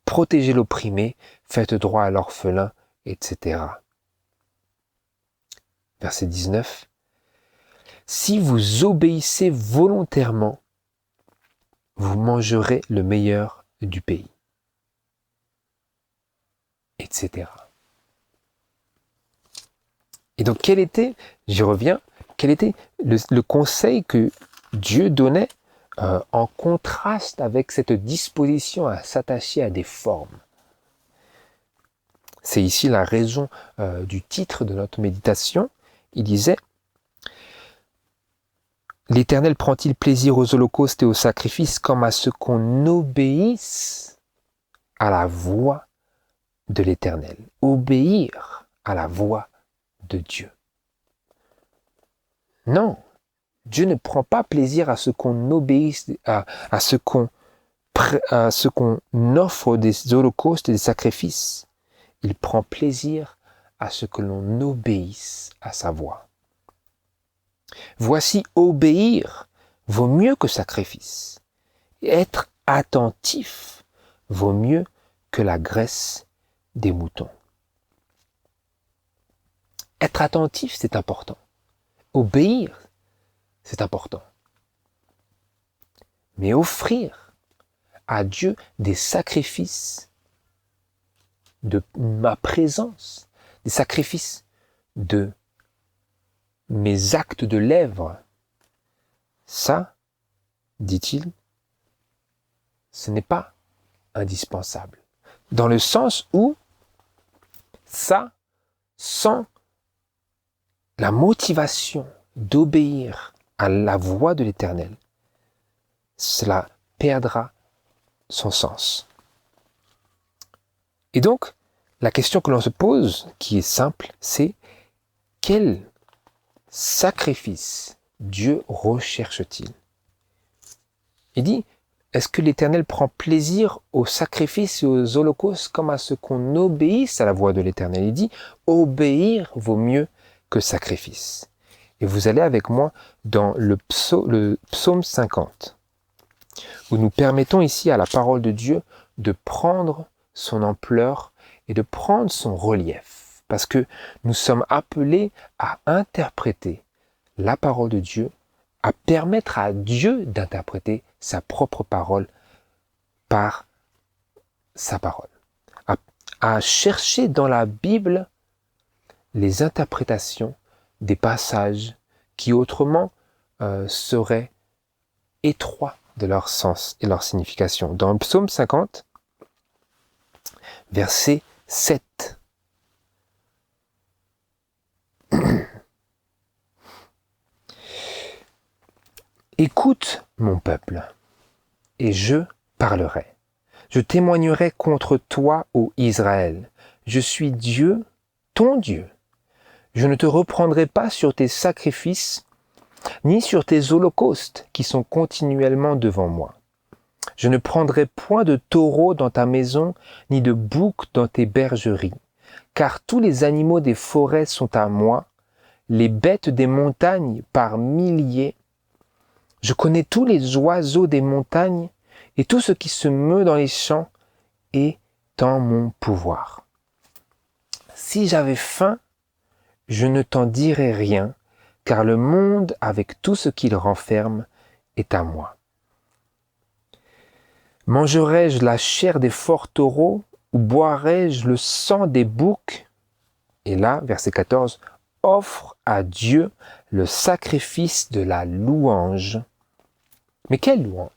Protégez l'opprimé, faites droit à l'orphelin, etc. Verset 19. Si vous obéissez volontairement, vous mangerez le meilleur du pays, etc. Et donc j'y reviens, quel était le conseil que Dieu donnait en contraste avec cette disposition à s'attacher à des formes? C'est ici la raison du titre de notre méditation. Il disait, l'Éternel prend-il plaisir aux holocaustes et aux sacrifices comme à ce qu'on obéisse à la voix de l'Éternel? Obéir à la voix de Dieu. Non, Dieu ne prend pas plaisir à ce qu'on obéisse, à ce qu'on offre des holocaustes et des sacrifices. Il prend plaisir à ce que l'on obéisse à sa voix. Voici, obéir vaut mieux que sacrifice. Être attentif vaut mieux que la graisse des moutons. Être attentif, c'est important. Obéir, c'est important. Mais offrir à Dieu des sacrifices de ma présence, des sacrifices de mes actes de lèvres, ça, dit-il, ce n'est pas indispensable. Dans le sens où ça, sans la motivation, d'obéir à la voix de l'Éternel, cela perdra son sens. Et donc, la question que l'on se pose, qui est simple, c'est quel sacrifice Dieu recherche-t-il? Il dit, est-ce que l'Éternel prend plaisir aux sacrifices et aux holocaustes comme à ce qu'on obéisse à la voix de l'Éternel? Il dit, obéir vaut mieux que sacrifice. Et vous allez avec moi dans le psaume 50, où nous permettons ici à la parole de Dieu de prendre son ampleur et de prendre son relief. Parce que nous sommes appelés à interpréter la parole de Dieu, à permettre à Dieu d'interpréter sa propre parole par sa parole. À chercher dans la Bible les interprétations des passages qui autrement seraient étroits de leur sens et leur signification. Dans le psaume 50, verset 7. Écoute mon peuple, et je parlerai. Je témoignerai contre toi, ô Israël. Je suis Dieu, ton Dieu. Je ne te reprendrai pas sur tes sacrifices, ni sur tes holocaustes qui sont continuellement devant moi. Je ne prendrai point de taureau dans ta maison, ni de bouc dans tes bergeries, car tous les animaux des forêts sont à moi, les bêtes des montagnes par milliers. Je connais tous les oiseaux des montagnes, et tout ce qui se meut dans les champs est en mon pouvoir. Si j'avais faim, je ne t'en dirai rien, car le monde, avec tout ce qu'il renferme, est à moi. Mangerai-je la chair des forts taureaux, ou boirai-je le sang des boucs? Et là, verset 14, offre à Dieu le sacrifice de la louange. Mais quelle louange?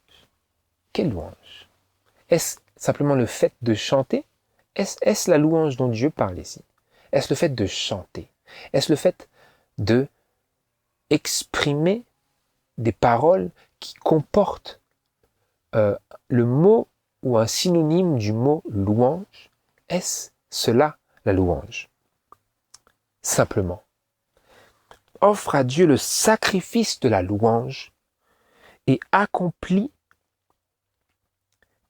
Quelle louange? Est-ce simplement le fait de chanter? Est-ce la louange dont Dieu parle ici? Est-ce le fait de chanter? Est-ce le fait de exprimer des paroles qui comportent le mot ou un synonyme du mot louange? Est-ce cela la louange? Simplement, offre à Dieu le sacrifice de la louange et accomplis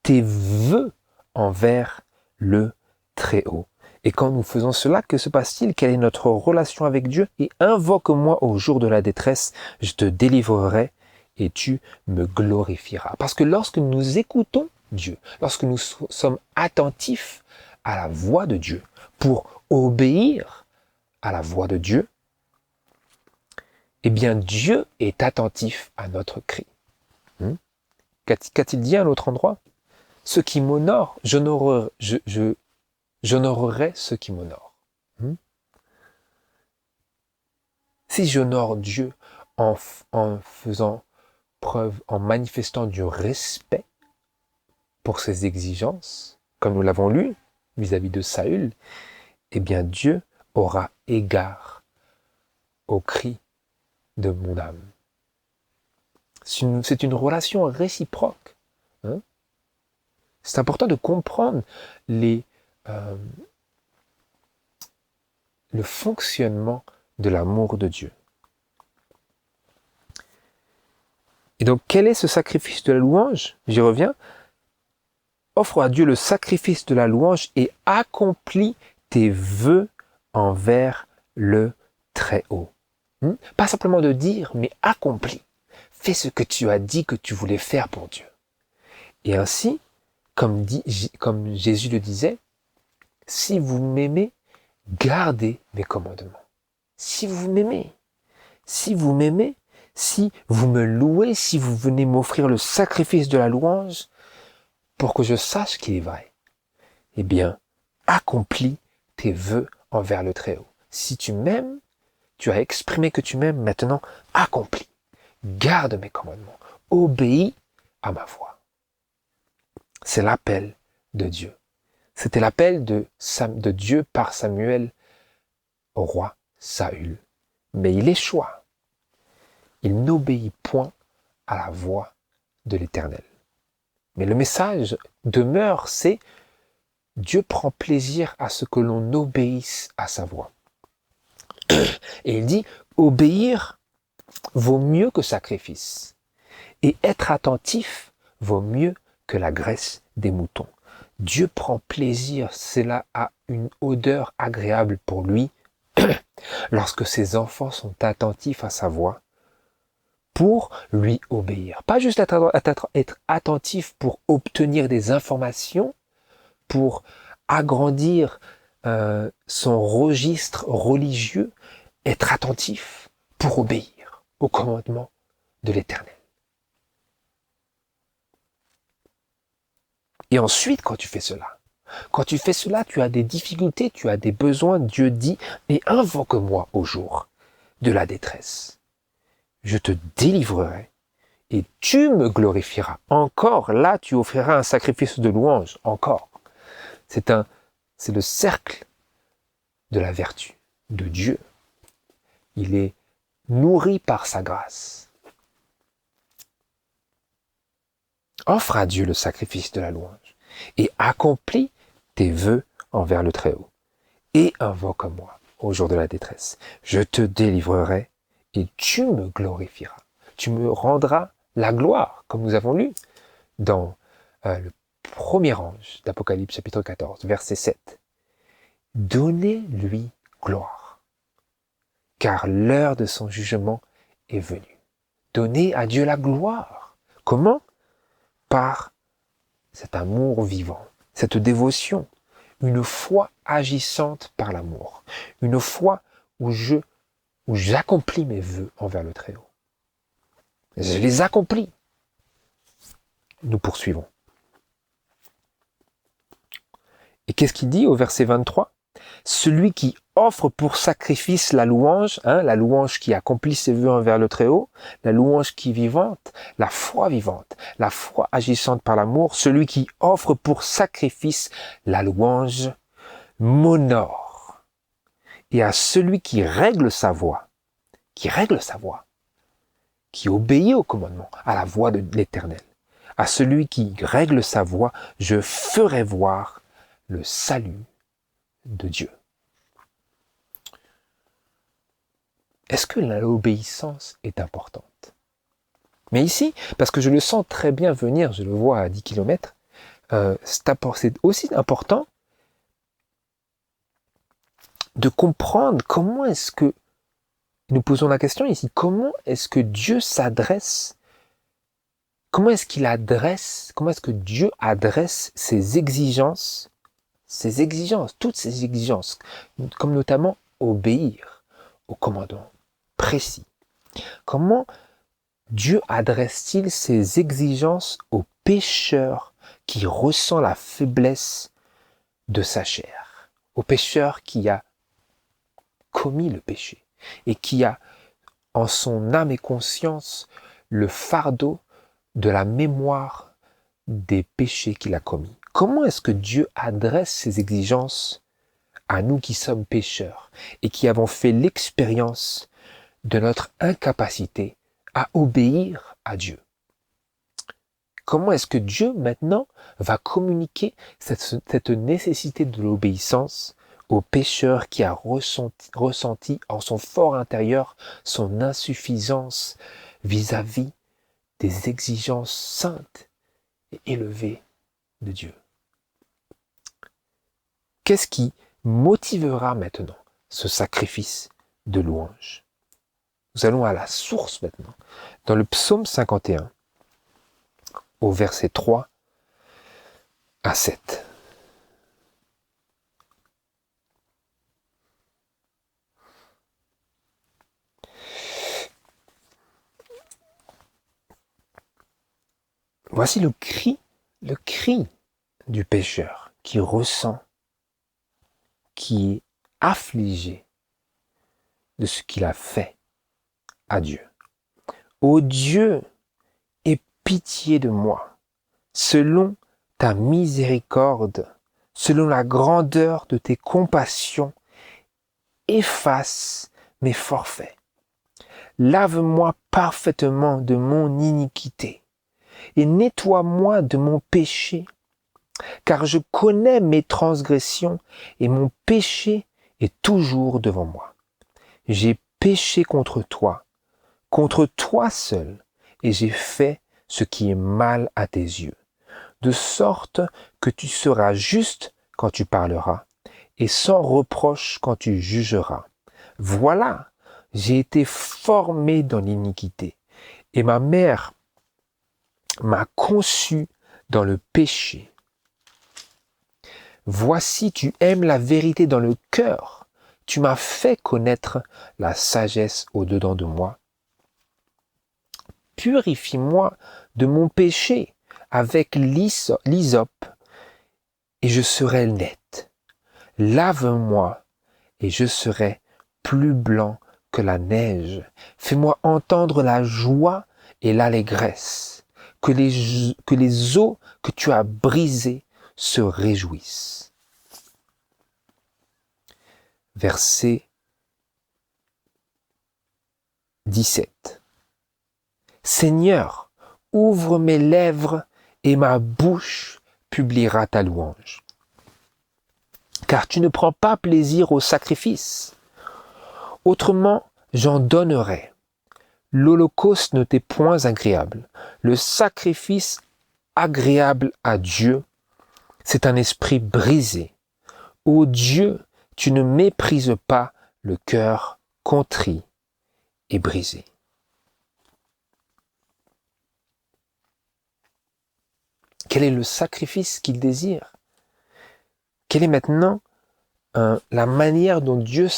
tes vœux envers le Très-Haut. Et quand nous faisons cela, que se passe-t-il? Quelle est notre relation avec Dieu? Et invoque-moi au jour de la détresse, je te délivrerai et tu me glorifieras. Parce que lorsque nous écoutons Dieu, lorsque nous sommes attentifs à la voix de Dieu, pour obéir à la voix de Dieu, eh bien Dieu est attentif à notre cri. Qu'a-t-il dit à un autre endroit? Ceux qui m'honorent, j'honorerai ceux qui m'honorent. Si j'honore Dieu en faisant preuve, en manifestant du respect pour ses exigences, comme nous l'avons lu vis-à-vis de Saül, eh bien Dieu aura égard au cri de mon âme. C'est une relation réciproque. C'est important de comprendre le fonctionnement de l'amour de Dieu. Et donc, quel est ce sacrifice de la louange? J'y reviens. Offre à Dieu le sacrifice de la louange et accomplis tes vœux envers le Très-Haut. Pas simplement de dire, mais accomplis. Fais ce que tu as dit que tu voulais faire pour Dieu. Et ainsi, comme Jésus le disait, si vous m'aimez, gardez mes commandements. Si vous m'aimez, si vous me louez, si vous venez m'offrir le sacrifice de la louange, pour que je sache qu'il est vrai, eh bien, accomplis tes vœux envers le Très-Haut. Si tu m'aimes, tu as exprimé que tu m'aimes, maintenant, accomplis. Garde mes commandements. Obéis à ma voix. C'est l'appel de Dieu. C'était l'appel de Dieu par Samuel au roi Saül. Mais il échoua. Il n'obéit point à la voix de l'Éternel. Mais le message demeure, c'est Dieu prend plaisir à ce que l'on obéisse à sa voix. Et il dit, obéir vaut mieux que sacrifice. Et être attentif vaut mieux que la graisse des moutons. Dieu prend plaisir, cela a une odeur agréable pour lui lorsque ses enfants sont attentifs à sa voix pour lui obéir. Pas juste être attentif pour obtenir des informations, pour agrandir son registre religieux, être attentif pour obéir au commandement de l'Éternel. Et ensuite, quand tu fais cela, tu as des difficultés, tu as des besoins, Dieu dit, et invoque-moi au jour de la détresse. Je te délivrerai et tu me glorifieras. Encore, là, tu offriras un sacrifice de louange, encore. C'est le cercle de la vertu de Dieu. Il est nourri par sa grâce. Offre à Dieu le sacrifice de la louange et accomplis tes vœux envers le Très-Haut. Et invoque-moi au jour de la détresse. Je te délivrerai et tu me glorifieras. Tu me rendras la gloire, comme nous avons lu dans le premier ange d'Apocalypse chapitre 14, verset 7. Donnez-lui gloire, car l'heure de son jugement est venue. Donnez à Dieu la gloire. Comment? Par cet amour vivant, cette dévotion, une foi agissante par l'amour, une foi où j'accomplis mes vœux envers le Très-Haut. Je les accomplis. Nous poursuivons. Et qu'est-ce qu'il dit au verset 23? Celui qui offre pour sacrifice la louange qui accomplit ses vœux envers le Très-Haut, la louange qui est vivante, la foi agissante par l'amour, celui qui offre pour sacrifice la louange m'honore. Et à celui qui règle sa voix, qui obéit au commandement, à la voix de l'Éternel, à celui qui règle sa voix, je ferai voir le salut de Dieu. Est-ce que l'obéissance est importante? Mais ici, parce que je le sens très bien venir, je le vois à 10 km, c'est aussi important de comprendre comment est-ce que, nous posons la question ici, comment est-ce que Dieu s'adresse, comment est-ce que Dieu adresse ses exigences, toutes ses exigences, comme notamment obéir au commandement précis. Comment Dieu adresse-t-il ses exigences au pécheur qui ressent la faiblesse de sa chair, au pécheur qui a commis le péché et qui a en son âme et conscience le fardeau de la mémoire des péchés qu'il a commis? Comment est-ce que Dieu adresse ses exigences à nous qui sommes pécheurs et qui avons fait l'expérience de notre incapacité à obéir à Dieu? Comment est-ce que Dieu maintenant va communiquer cette nécessité de l'obéissance au pécheur qui a ressenti en son fort intérieur son insuffisance vis-à-vis des exigences saintes et élevées de Dieu? Qu'est-ce qui motivera maintenant ce sacrifice de louange? Nous allons à la source maintenant, dans le psaume 51, au verset 3 à 7. Voici le cri du pécheur qui ressent, qui est affligé de ce qu'il a fait à Dieu. Ô Dieu, aie pitié de moi, selon ta miséricorde, selon la grandeur de tes compassions, efface mes forfaits. lave-moi parfaitement de mon iniquité et nettoie-moi de mon péché, car je connais mes transgressions et mon péché est toujours devant moi. J'ai péché contre toi seul, et j'ai fait ce qui est mal à tes yeux, de sorte que tu seras juste quand tu parleras, et sans reproche quand tu jugeras. Voilà, j'ai été formé dans l'iniquité, et ma mère m'a conçu dans le péché. Voici, tu aimes la vérité dans le cœur. Tu m'as fait connaître la sagesse au-dedans de moi. Purifie-moi de mon péché avec l'hysope, et je serai net. Lave-moi, et je serai plus blanc que la neige. Fais-moi entendre la joie et l'allégresse, que les eaux que tu as brisées se réjouissent. Verset 17. Seigneur, ouvre mes lèvres et ma bouche publiera ta louange. Car tu ne prends pas plaisir au sacrifice. Autrement, j'en donnerais. L'holocauste ne t'est point agréable. Le sacrifice agréable à Dieu, c'est un esprit brisé. Ô Dieu, tu ne méprises pas le cœur contrit et brisé. Quel est le sacrifice qu'il désire? Quelle est maintenant la manière dont Dieu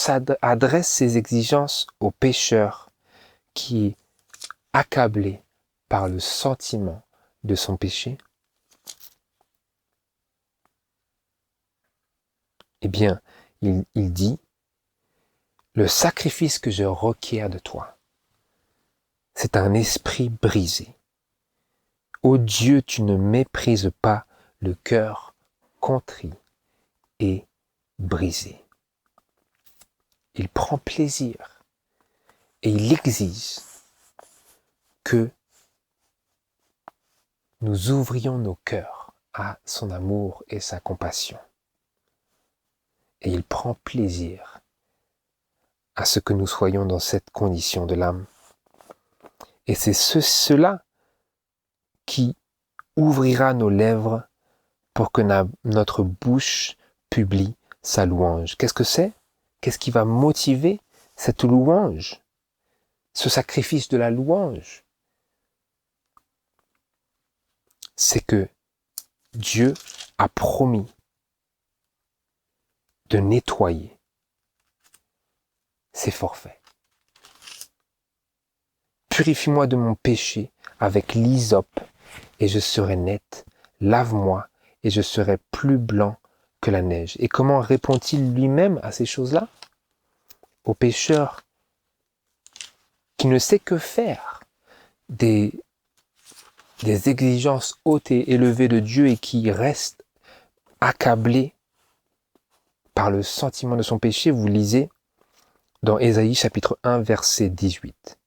adresse ses exigences au pécheur qui est accablé par le sentiment de son péché? Eh bien, il dit, le sacrifice que je requiers de toi, c'est un esprit brisé. Ô Dieu, tu ne méprises pas le cœur contrit et brisé. Il prend plaisir et il exige que nous ouvrions nos cœurs à son amour et sa compassion. Et il prend plaisir à ce que nous soyons dans cette condition de l'âme. Et c'est cela qui ouvrira nos lèvres pour que notre bouche publie sa louange. Qu'est-ce que c'est? Qu'est-ce qui va motiver cette louange? Ce sacrifice de la louange? C'est que Dieu a promis de nettoyer ses forfaits. Purifie-moi de mon péché avec l'hysope et je serai net. Lave-moi et je serai plus blanc que la neige. Et comment répond-il lui-même à ces choses-là? Au pécheur qui ne sait que faire des exigences hautes et élevées de Dieu et qui reste accablé par le sentiment de son péché. Vous lisez dans Ésaïe chapitre 1 verset 18.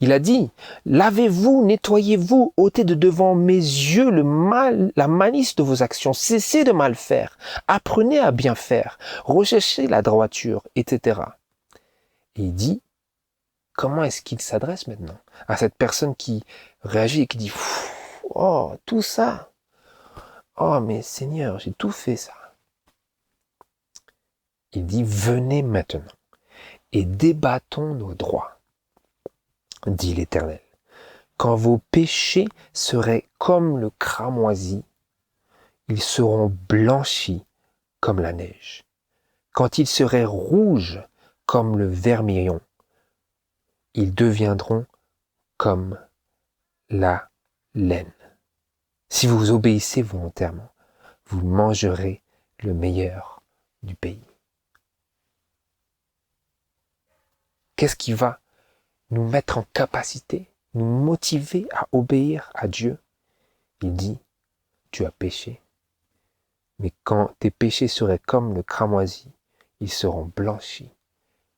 Il a dit, lavez-vous, nettoyez-vous, ôtez de devant mes yeux le mal, la malice de vos actions, cessez de mal faire, apprenez à bien faire, recherchez la droiture, etc. Et il dit, comment est-ce qu'il s'adresse maintenant à cette personne qui réagit et qui dit, oh, tout ça, oh, mais Seigneur, j'ai tout fait ça. Il dit, venez maintenant et débattons nos droits, dit l'Éternel. Quand vos péchés seraient comme le cramoisi, ils seront blanchis comme la neige. Quand ils seraient rouges comme le vermillon, ils deviendront comme la laine. Si vous obéissez volontairement, vous mangerez le meilleur du pays. Qu'est-ce qui va nous mettre en capacité, nous motiver à obéir à Dieu? Il dit, tu as péché, mais quand tes péchés seraient comme le cramoisi, ils seront blanchis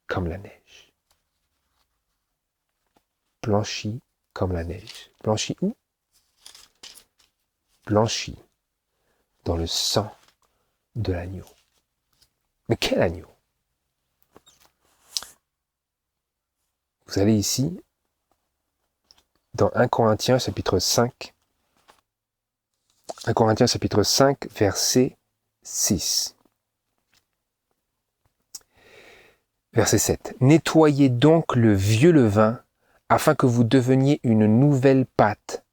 comme la neige. blanchie comme la neige. Blanchie où? Blanchie dans le sang de l'agneau. Mais quel agneau? Vous allez ici, dans 1 Corinthiens chapitre 5, 1 Corinthiens chapitre 5, verset 6. Verset 7. Nettoyez donc le vieux levain, afin que vous deveniez une nouvelle pâte,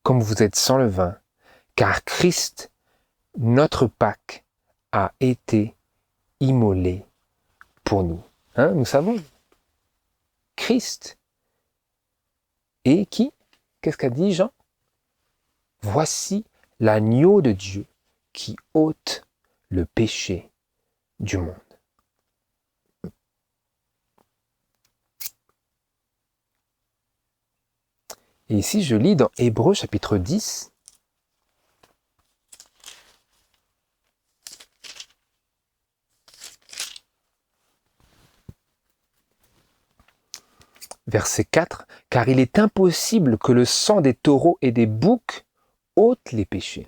comme vous êtes sans levain, car Christ, notre Pâque, a été immolé pour nous. Nous savons. Christ. Et qui? Qu'est-ce qu'a dit Jean? Voici l'agneau de Dieu qui ôte le péché du monde. Et ici, je lis dans Hébreux chapitre 10, verset 4, « Car il est impossible que le sang des taureaux et des boucs ôte les péchés.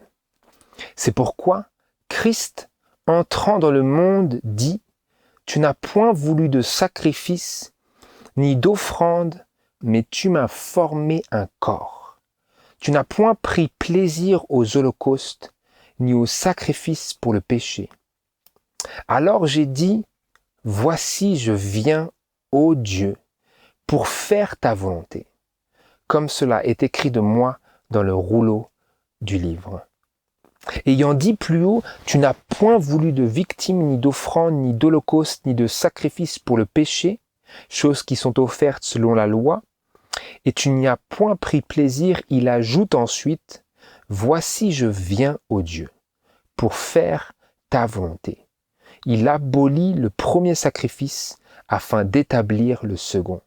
C'est pourquoi Christ, entrant dans le monde, dit, « Tu n'as point voulu de sacrifice, ni d'offrande, mais tu m'as formé un corps. Tu n'as point pris plaisir aux holocaustes, ni aux sacrifices pour le péché. Alors j'ai dit, voici je viens, ô Dieu, pour faire ta volonté, comme cela est écrit de moi dans le rouleau du livre. Ayant dit plus haut, tu n'as point voulu de victime, ni d'offrande, ni d'holocauste, ni de sacrifice pour le péché, choses qui sont offertes selon la loi, et tu n'y as point pris plaisir, il ajoute ensuite, voici je viens, ô Dieu, pour faire ta volonté. Il abolit le premier sacrifice afin d'établir le second.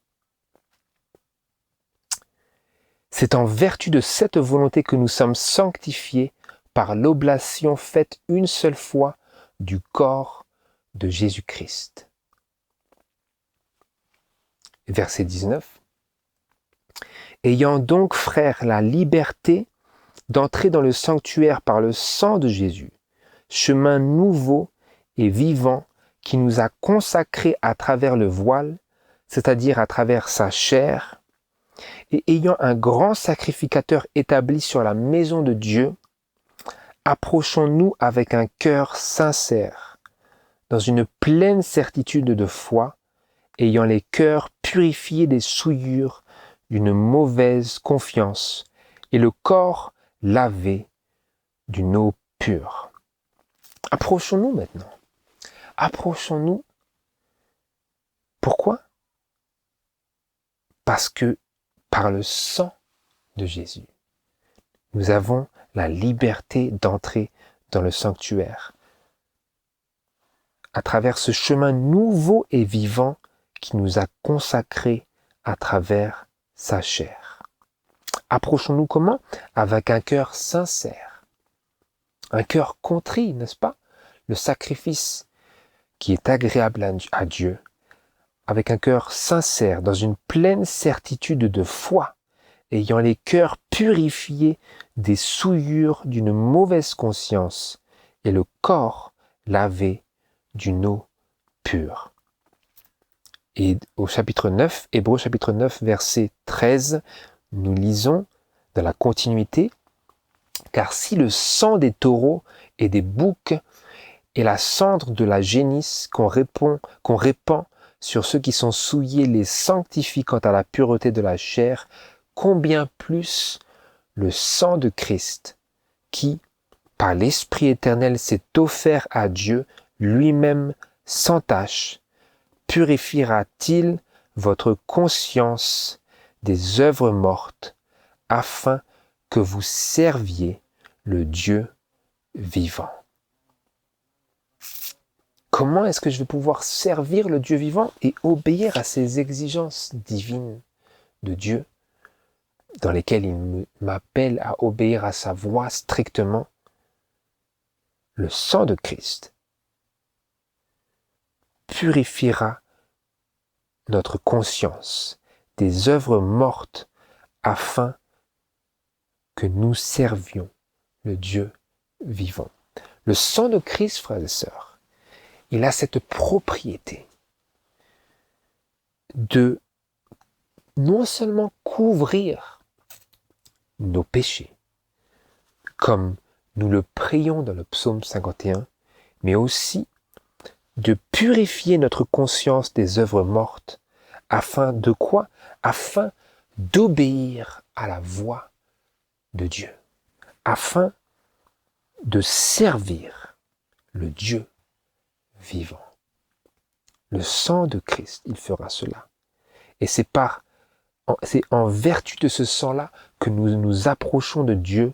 C'est en vertu de cette volonté que nous sommes sanctifiés par l'oblation faite une seule fois du corps de Jésus-Christ. Verset 19. Ayant donc, frères, la liberté d'entrer dans le sanctuaire par le sang de Jésus, chemin nouveau et vivant qui nous a consacrés à travers le voile, c'est-à-dire à travers sa chair, et ayant un grand sacrificateur établi sur la maison de Dieu, approchons-nous avec un cœur sincère, dans une pleine certitude de foi, ayant les cœurs purifiés des souillures d'une mauvaise confiance et le corps lavé d'une eau pure. Approchons-nous maintenant. Approchons-nous. Pourquoi? Parce que par le sang de Jésus, nous avons la liberté d'entrer dans le sanctuaire. À travers ce chemin nouveau et vivant qui nous a consacrés à travers sa chair. Approchons-nous comment? Avec un cœur sincère, un cœur contrit, n'est-ce pas? Le sacrifice qui est agréable à Dieu, avec un cœur sincère, dans une pleine certitude de foi, ayant les cœurs purifiés des souillures d'une mauvaise conscience et le corps lavé d'une eau pure. Et au chapitre 9, Hébreux chapitre 9, verset 13, nous lisons dans la continuité, « Car si le sang des taureaux et des boucs et la cendre de la génisse qu'on répand sur ceux qui sont souillés les sanctifie quant à la pureté de la chair, combien plus le sang de Christ, qui, par l'Esprit éternel, s'est offert à Dieu lui-même sans tache, purifiera-t-il votre conscience des œuvres mortes, afin que vous serviez le Dieu vivant. » Comment est-ce que je vais pouvoir servir le Dieu vivant et obéir à ces exigences divines de Dieu, dans lesquelles il m'appelle à obéir à sa voix strictement? Le sang de Christ purifiera notre conscience des œuvres mortes afin que nous servions le Dieu vivant. Le sang de Christ, frères et sœurs, il a cette propriété de non seulement couvrir nos péchés, comme nous le prions dans le psaume 51, mais aussi de purifier notre conscience des œuvres mortes, afin de quoi? Afin d'obéir à la voix de Dieu, afin de servir le Dieu vivant. Le sang de Christ, il fera cela. Et c'est en vertu de ce sang-là que nous nous approchons de Dieu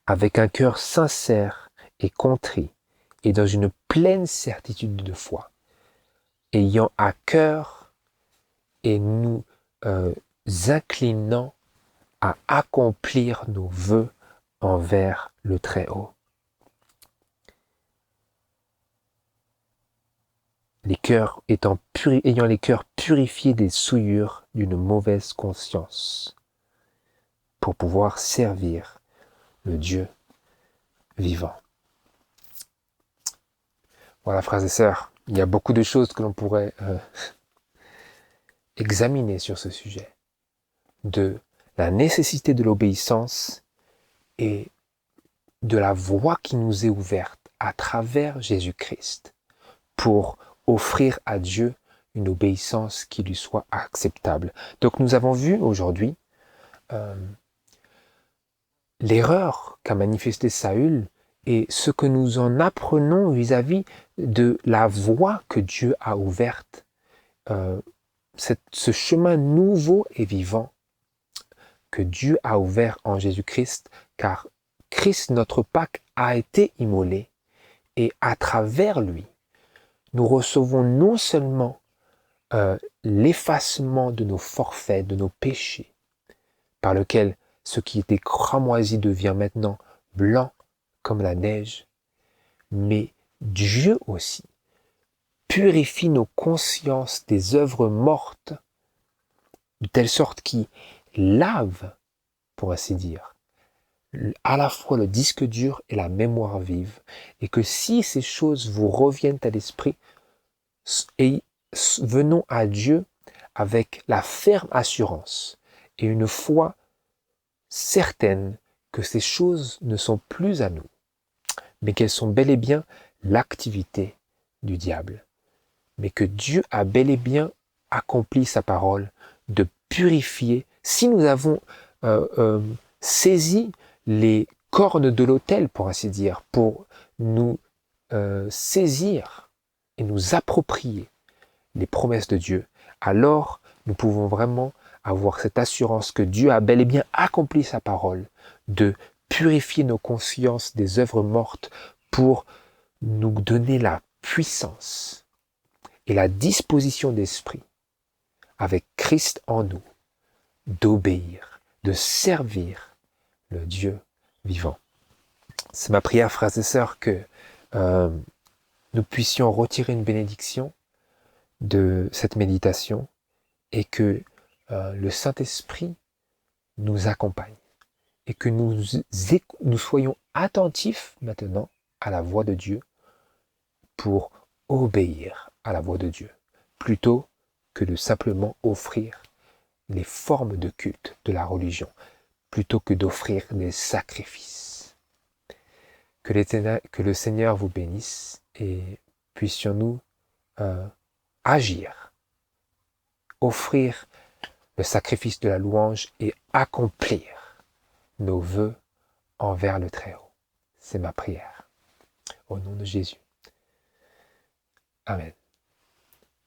avec un cœur sincère et contrit et dans une pleine certitude de foi, ayant à cœur et nous inclinant à accomplir nos vœux envers le Très-Haut. Ayant les cœurs purifiés des souillures d'une mauvaise conscience, pour pouvoir servir le Dieu vivant. Voilà, frères et sœurs, il y a beaucoup de choses que l'on pourrait examiner sur ce sujet, de la nécessité de l'obéissance et de la voie qui nous est ouverte à travers Jésus-Christ pour offrir à Dieu une obéissance qui lui soit acceptable. Donc nous avons vu aujourd'hui l'erreur qu'a manifesté Saül et ce que nous en apprenons vis-à-vis de la voie que Dieu a ouverte, ce chemin nouveau et vivant que Dieu a ouvert en Jésus-Christ, car Christ, notre Pâque, a été immolé et à travers lui, nous recevons non seulement l'effacement de nos forfaits, de nos péchés, par lequel ce qui était cramoisi devient maintenant blanc comme la neige, mais Dieu aussi purifie nos consciences des œuvres mortes, de telle sorte qu'il lave, pour ainsi dire, à la fois le disque dur et la mémoire vive, et que si ces choses vous reviennent à l'esprit, et venons à Dieu avec la ferme assurance et une foi certaine que ces choses ne sont plus à nous, mais qu'elles sont bel et bien l'activité du diable, mais que Dieu a bel et bien accompli sa parole de purifier. Si nous avons saisi les cornes de l'autel, pour ainsi dire, pour nous saisir et nous approprier les promesses de Dieu, alors nous pouvons vraiment avoir cette assurance que Dieu a bel et bien accompli sa parole de purifier nos consciences des œuvres mortes pour nous donner la puissance et la disposition d'esprit, avec Christ en nous, d'obéir, de servir le Dieu vivant. C'est ma prière, frères et sœurs, que nous puissions retirer une bénédiction de cette méditation et que le Saint-Esprit nous accompagne et que nous soyons attentifs maintenant à la voix de Dieu pour obéir à la voix de Dieu, plutôt que de simplement offrir les formes de culte de la religion, plutôt que d'offrir des sacrifices. Que le Seigneur vous bénisse et puissions-nous agir, offrir le sacrifice de la louange et accomplir nos vœux envers le Très-Haut. C'est ma prière. Au nom de Jésus. Amen.